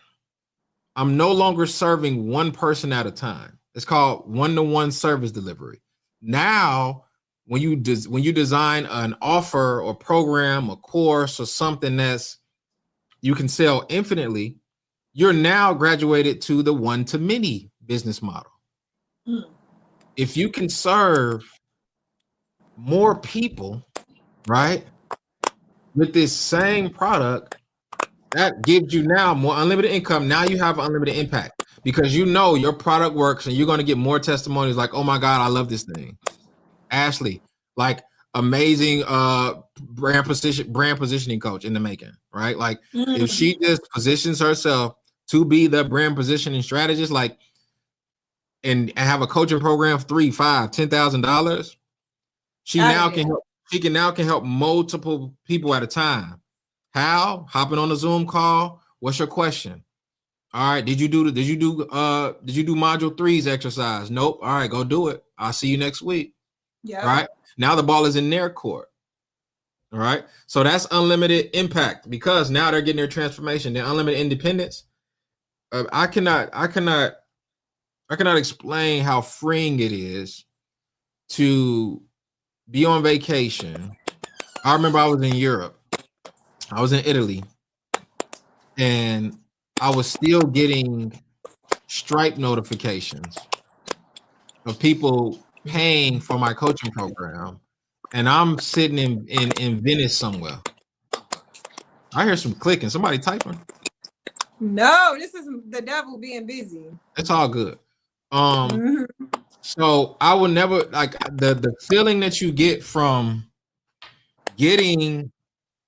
I'm no longer serving one person at a time. It's called one-to-one service delivery. Now, when you design an offer or program, a course, or something that's you can sell infinitely, you're now graduated to the one-to-many business model. If you can serve more people, right, with this same product, that gives you now more unlimited income. Now you have unlimited impact, because you know your product works, and you're going to get more testimonies like, oh my God, I love this thing. Ashley, like, amazing brand positioning coach in the making, right? Like, if she just positions herself to be the brand positioning strategist, like, and have a coaching program of $3,000, $5,000, $10,000, she can help multiple people at a time. How? Hopping on a Zoom call. What's your question? All right. Did you do module 3's exercise? Nope. All right, go do it. I'll see you next week. Yeah. All right. Now the ball is in their court. All right. So that's unlimited impact, because now they're getting their transformation. Their unlimited independence. I cannot explain how freeing it is to be on vacation. I remember I was in Europe. I was in Italy, and I was still getting Stripe notifications of people paying for my coaching program, and I'm sitting in Venice somewhere. I hear some clicking. Somebody typing. No, this is the devil being busy. It's all good. So I will never, like, the feeling that you get from getting,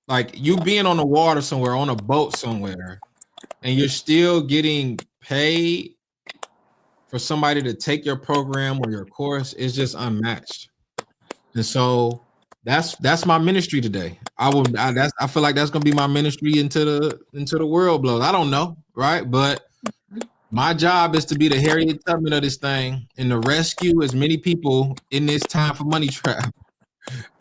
like, you being on the water somewhere, on a boat somewhere, and you're still getting paid for somebody to take your program or your course, is just unmatched. And so that's my ministry today. I feel like that's gonna be my ministry into the world blows. I don't know, right? But my job is to be the Harriet Tubman of this thing and to rescue as many people in this time for money trap.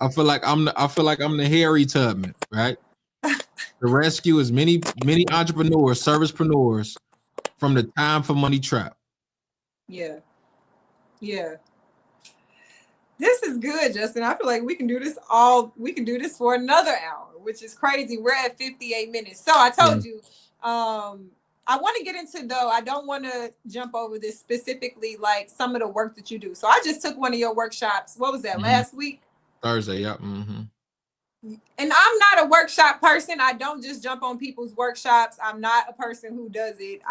I feel like I'm the Harry Tubman, right? To rescue as many entrepreneurs, servicepreneurs from the time for money trap. Yeah. This is good, Justin. I feel like we can do this for another hour, which is crazy. We're at 58 minutes. So I told you, I want to get into, though, I don't want to jump over this specifically, like some of the work that you do. So I just took one of your workshops. What was that, last week? Thursday, yeah. And I'm not a workshop person. I don't just jump on people's workshops. I'm not a person who does it.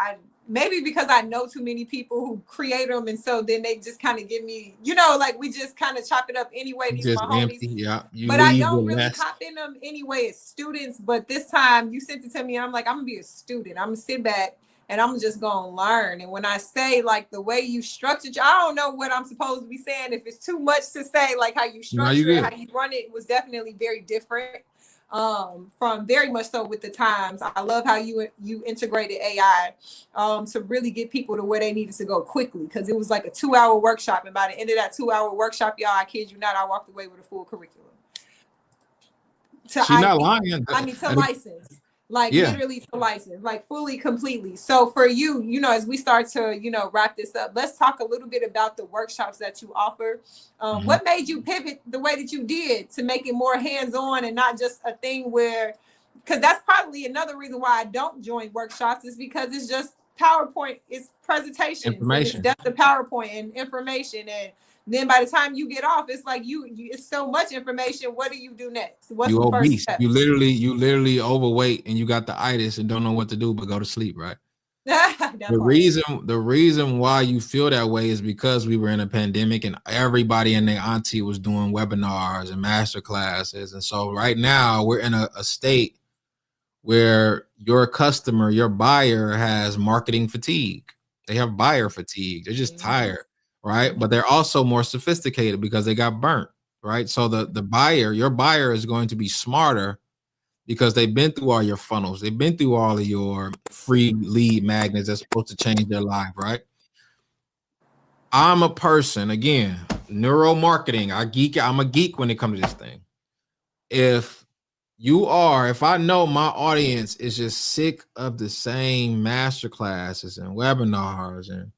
Maybe because I know too many people who create them, and so then they just kind of give me, like, we just kind of chop it up anyway. These are my homies. Yeah. But I don't really hop in them anyway as students. But this time you sent it to me, and I'm like, I'm gonna be a student. I'm gonna sit back and I'm just gonna learn. And when I say, like, the way you structured, I don't know what I'm supposed to be saying. If it's too much to say, like how you structure it, how you run it was definitely very different. From very much so with the times. I love how you integrated AI to really get people to where they needed to go quickly, because it was like a 2-hour workshop, and by the end of that 2-hour workshop, y'all, I kid you not, I walked away with a full curriculum. She's not lying. To license. Like, literally to license, like fully, completely. So for you, as we start to, wrap this up, let's talk a little bit about the workshops that you offer. What made you pivot the way that you did to make it more hands-on and not just a thing where, because that's probably another reason why I don't join workshops, is because it's just PowerPoint is presentations and it's Information. just the PowerPoint and information. And then by the time you get off, it's like you it's so much information. What do you do next? What's You the first obese. step? You literally overweight and you got the itis and don't know what to do but go to sleep, right? The reason why you feel that way is because we were in a pandemic and everybody and their auntie was doing webinars and master classes. And so right now we're in a state where your customer, your buyer has marketing fatigue. They have buyer fatigue. They're just tired, right? But they're also more sophisticated because they got burnt, right? So the buyer, your buyer is going to be smarter because they've been through all your funnels. They've been through all of your free lead magnets that's supposed to change their life, right? I'm a person, again, neuromarketing. I'm a geek when it comes to this thing. If I know my audience is just sick of the same master classes and webinars, and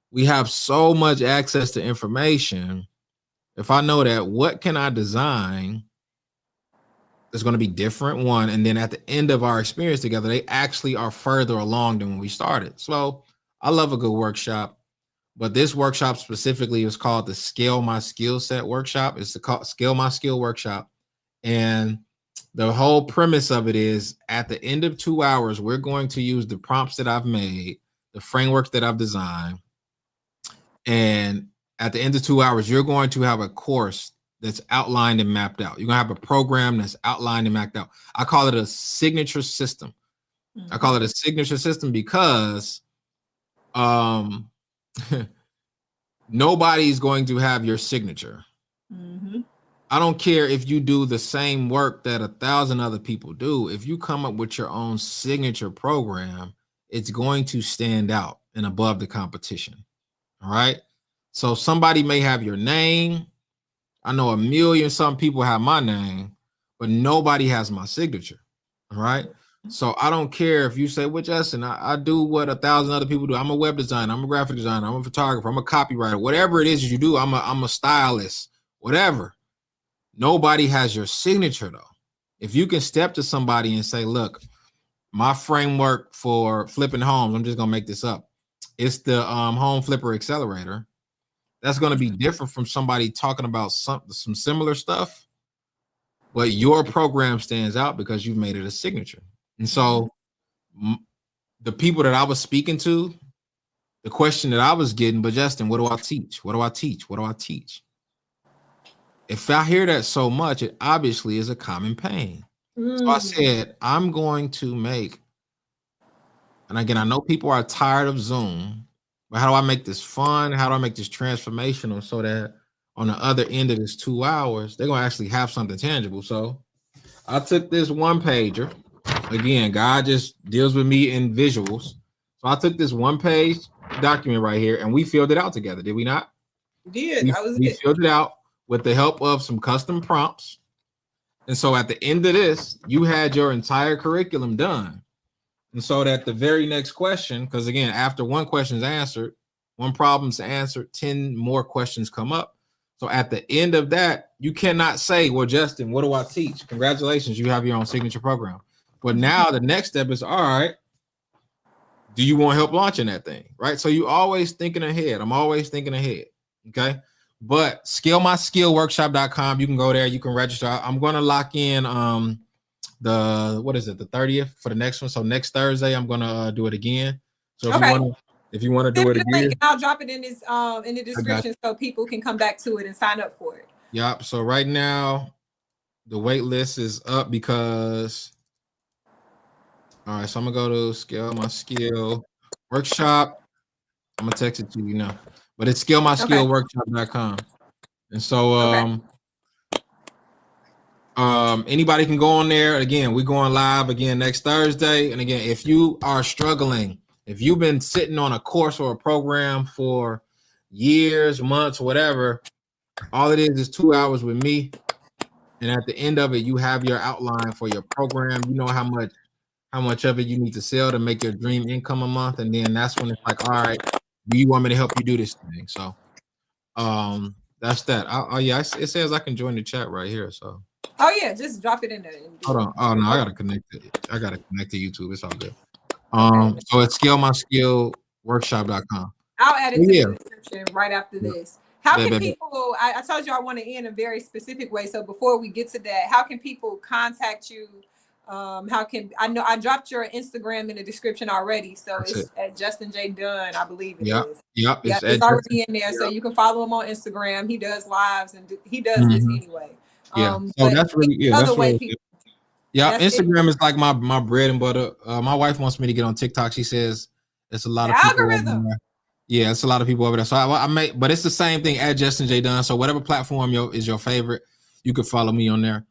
we have so much access to information, if I know that, what can I design that's going to be different, one, and then at the end of our experience together, they actually are further along than when we started. So I love a good workshop, but this workshop specifically is called the Scale My Skill Set Workshop. It's the Scale My Skill Workshop. And the whole premise of it is at the end of 2 hours, we're going to use the prompts that I've made, the frameworks that I've designed. And at the end of 2 hours, you're going to have a course that's outlined and mapped out. You're going to have a program that's outlined and mapped out. I call it a signature system. I call it a signature system because nobody's going to have your signature. I don't care if you do the same work that 1,000 other people do. If you come up with your own signature program, it's going to stand out and above the competition. All right. So somebody may have your name. I know 1 million some people have my name, but nobody has my signature. All right. So I don't care if you say, well, Justin, I do what 1,000 other people do. I'm a web designer. I'm a graphic designer. I'm a photographer. I'm a copywriter. Whatever it is you do, I'm a stylist, whatever. Nobody has your signature, though. If you can step to somebody and say, look, my framework for flipping homes, I'm just going to make this up. It's the Home Flipper Accelerator. That's going to be different from somebody talking about some similar stuff, but your program stands out because you've made it a signature. And so the people that I was speaking to, the question that I was getting, but Justin, what do I teach? What do I teach? What do I teach? If I hear that so much, it obviously is a common pain. So I said, I'm going to make, and again, I know people are tired of Zoom, but how do I make this fun? How do I make this transformational so that on the other end of this 2 hours, they're going to actually have something tangible? So I took this one pager. Again, God just deals with me in visuals. So I took this 1-page document right here and we filled it out together. Did we not? We filled it out with the help of some custom prompts. And so at the end of this, you had your entire curriculum done. And so that the very next question, because again, after one question is answered, one problem's answered, 10 more questions come up. So at the end of that, you cannot say, well, Justin, what do I teach? Congratulations, you have your own signature program. But now the next step is, all right, do you want help launching that thing? Right. So you always thinking ahead. I'm always thinking ahead. Okay. But scalemaskillworkshop.com, you can go there, you can register. I'm going to lock in the 30th for the next one. So next Thursday, I'm going to do it again. So if you want to do it again, link, I'll drop it in the description so people can come back to it and sign up for it. Yep. So right now, the wait list is up because, all right, so I'm going to go to Scale My Skill Workshop. I'm going to text it to you now. But it's scalemaskillworkshop.com. And so anybody can go on there. Again, we're going live again next Thursday. And again, if you are struggling, if you've been sitting on a course or a program for years, months, whatever, all it is 2 hours with me. And at the end of it, you have your outline for your program. You know how much of it you need to sell to make your dream income a month. And then that's when it's like, all right, do you want me to help you do this thing? So that's that. It says I can join the chat right here. So oh yeah, just drop it in there. Hold on. Oh no, I gotta connect to YouTube. It's all good. Okay. So it's scalemyskillworkshop.com. I'll add So it to yeah. the description right after Yeah. this. How Bet, can bet, bet. people, I told you I want to end a very specific way. So before we get to that, how can people contact you? I know I dropped your Instagram in the description already. So That's it. it's at Justin J. Dunn, I believe it Yep. is. Yep. Yeah, It's it's at already in there. So Yep. you can follow him on Instagram. He does lives and he does this Mhm. anyway. Yeah. So But that's really, any other that's way really people, yeah. that's it. Instagram is like my bread and butter. My wife wants me to get on TikTok. She says it's a lot The of people over algorithm. there. Yeah, it's a lot of people over there. So I make, but it's the same thing at Justin J Dunn. So whatever platform is your favorite, you can follow me on there.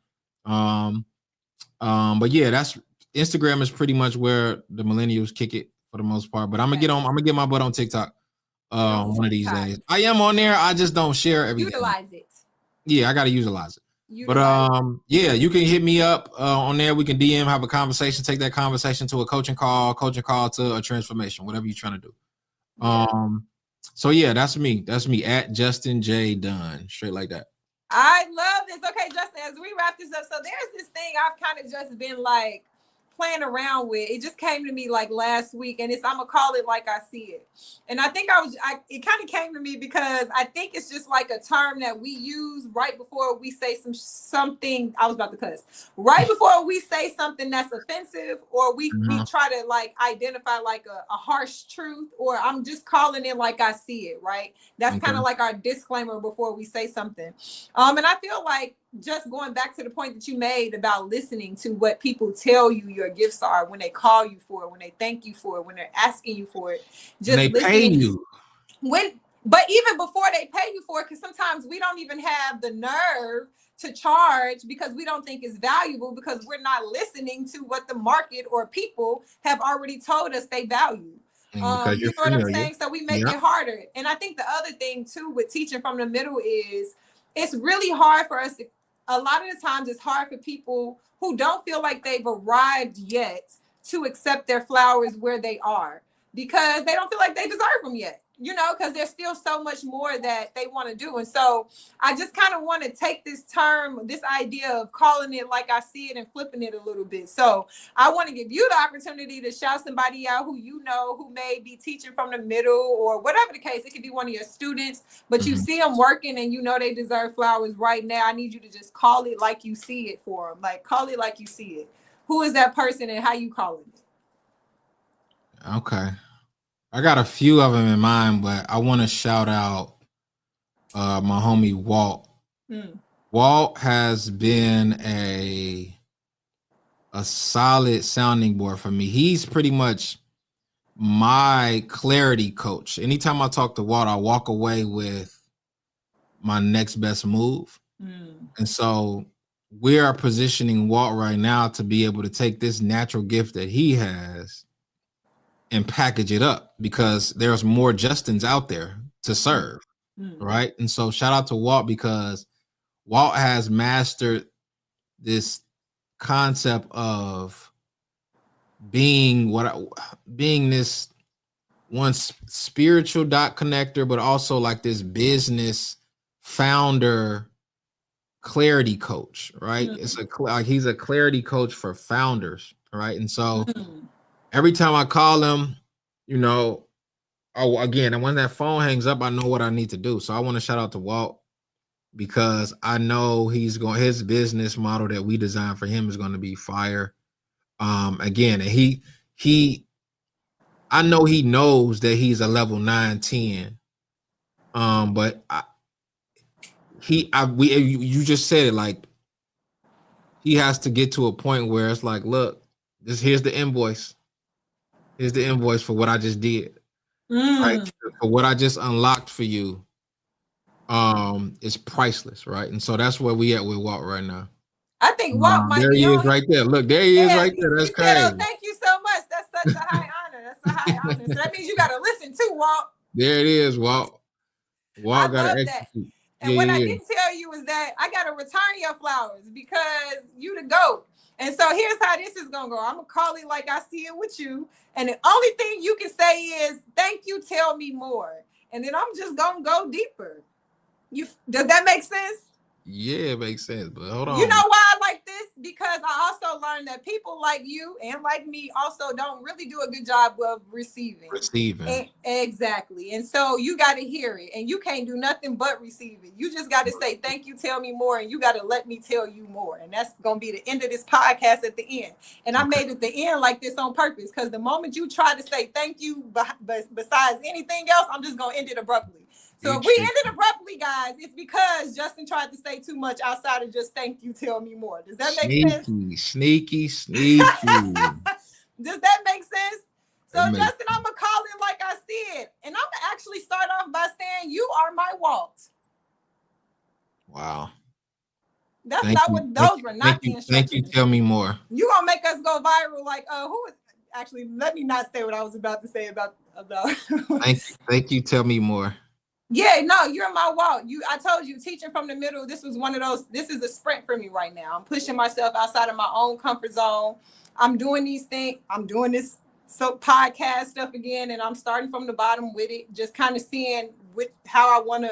But yeah, that's Instagram is pretty much where the millennials kick it for the most part. But I'm gonna get my butt on TikTok Get on one of these TikTok. days. I am on there. I just don't share everything. Utilize it. Yeah, I gotta utilize it. But Utilize it. yeah, you can hit me up on there. We can DM, have a conversation, take that conversation to a coaching call to a transformation, whatever you're trying to do. Yeah. So yeah, that's me. That's me at Justin J Dunn, straight like that. I love this. Okay, Justin, as we wrap this up, so there's this thing I've kind of just been like playing around with. It just came to me like last week, and I'm gonna call it like I see it. And I think it kind of came to me because I think it's just like a term that we use right before we say something. I was about to cuss. Right before we say something that's offensive, or we try to like identify like a harsh truth, or I'm just calling it like I see it, right? That's kind of like our disclaimer before we say something. And I feel like just going back to the point that you made about listening to what people tell you your gifts are when they call you for it, when they thank you for it, when they're asking you for it, just they listening. pay you. But even before they pay you for it, because sometimes we don't even have the nerve to charge because we don't think it's valuable because we're not listening to what the market or people have already told us they value. Because You you're know what I'm familiar. saying? So we make it harder. And I think the other thing too with teaching from the middle is it's really hard for us to, a lot of the times it's hard for people who don't feel like they've arrived yet to accept their flowers where they are because they don't feel like they deserve them yet, because there's still so much more that they want to do. And so I just kind of want to take this idea of calling it like I see it and flipping it a little bit. So I want to give you the opportunity to shout somebody out who who may be teaching from the middle or whatever the case. It could be one of your students, but you see them working and they deserve flowers right now. I need you to just call it like you see it for them. Like, call it like you see it. Who is that person and how you calling it? Okay. I got a few of them in mind, but I want to shout out my homie Walt. Walt has been a solid sounding board for me. He's pretty much my clarity coach. Anytime I talk to Walt, I walk away with my next best move. And so we are positioning Walt right now to be able to take this natural gift that he has and package it up because there's more Justins out there to serve. Right. And so shout out to Walt because Walt has mastered this concept of being this one spiritual dot connector, but also like this business founder clarity coach, right? It's he's a clarity coach for founders, right? And so every time I call him, and when that phone hangs up, I know what I need to do. So I want to shout out to Walt because I know his business model that we designed for him is going to be fire. Again, and I know he knows that he's a level 9, 10. But you just said it, like he has to get to a point where it's like, look, here's the invoice. Here's the invoice for what I just did. Right? For what I just unlocked for you. It's priceless, right? And so that's where we at with Walt right now. I think Walt might there be he is on. right there. Look, there he is right there. That's crazy. Said, "Oh, thank you so much. That's such a high honor. That's a high honor." So that means you got to listen too, Walt. There it is, Walt. Walt got to execute. And what I didn't tell you is that I got to return your flowers because you the GOAT. And so here's how this is going to go. I'm going to call it like I see it with you. And the only thing you can say is, thank you, tell me more. And then I'm just going to go deeper. Does that make sense? Yeah, it makes sense. But hold You on. know why I like this? Because I also learned that people like you and like me also don't really do a good job of receiving. Receiving. Exactly. And so you got to hear it, and you can't do nothing but receive it. You just got to say, thank you, tell me more, and you got to let me tell you more. And that's going to be the end of this podcast at the end. And I made it the end like this on purpose, because the moment you try to say thank you, besides anything else, I'm just going to end it abruptly. So if we ended abruptly, guys, it's because Justin tried to say too much outside of just thank you, tell me more. Does that make sense? Sneaky. Does that make sense? So Justin, I'm going to call it like I said. And I'm going to actually start off by saying you are my Walt. Wow. That's not what those were not the instructions. Thank you, tell me more. You going to make us go viral like, who is actually, let me not say what I was about to say about Thank you, tell me more. Yeah, no, you're my Walt. I told you, teaching from the middle, this was one of those, this is a sprint for me right now. I'm pushing myself outside of my own comfort zone. I'm doing these things. I'm doing this podcast stuff again, and I'm starting from the bottom with it, just kind of seeing how I want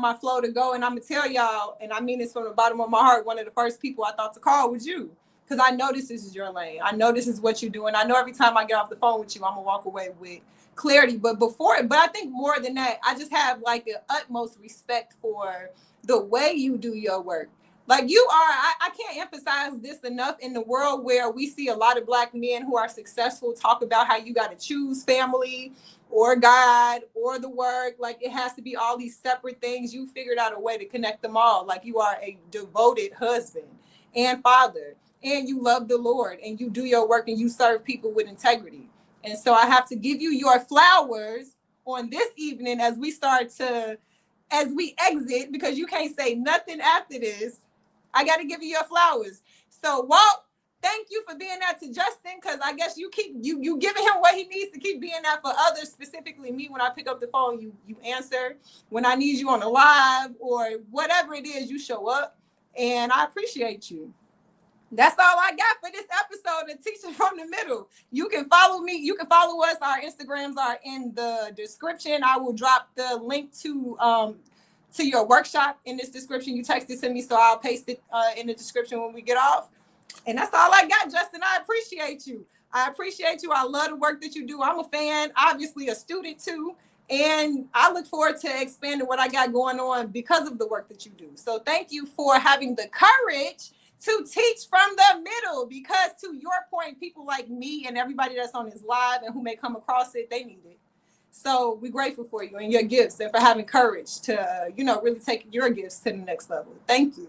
my flow to go. And I'm going to tell y'all, and I mean this from the bottom of my heart, one of the first people I thought to call was you. Because I know this is your lane. I know this is what you're doing. I know every time I get off the phone with you, I'm going to walk away with clarity. But I think more than that, I just have like an utmost respect for the way you do your work. Like you are, I can't emphasize this enough, in the world where we see a lot of Black men who are successful talk about how you got to choose family or God or the work. Like it has to be all these separate things. You figured out a way to connect them all. Like you are a devoted husband and father, and you love the Lord, and you do your work, and you serve people with integrity. And so I have to give you your flowers on this evening as we exit, because you can't say nothing after this. I got to give you your flowers. So Walt, thank you for being that to Justin, because I guess you keep you giving him what he needs to keep being that for others, specifically me. When I pick up the phone, you answer. When I need you on a live or whatever it is, you show up, and I appreciate you. That's all I got for this episode of Teaching from the Middle. You can follow me. You can follow us. Our Instagrams are in the description. I will drop the link to your workshop in this description. You text it to me, so I'll paste it in the description when we get off. And that's all I got, Justin. I appreciate you. I love the work that you do. I'm a fan, obviously a student too. And I look forward to expanding what I got going on because of the work that you do. So thank you for having the courage to teach from the middle, because to your point, people like me and everybody that's on this live and who may come across it, they need it. So we're grateful for you and your gifts, and for having courage to, really take your gifts to the next level. Thank you.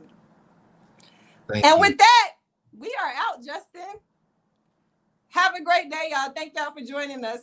With that, we are out, Justin. Have a great day, y'all. Thank y'all for joining us.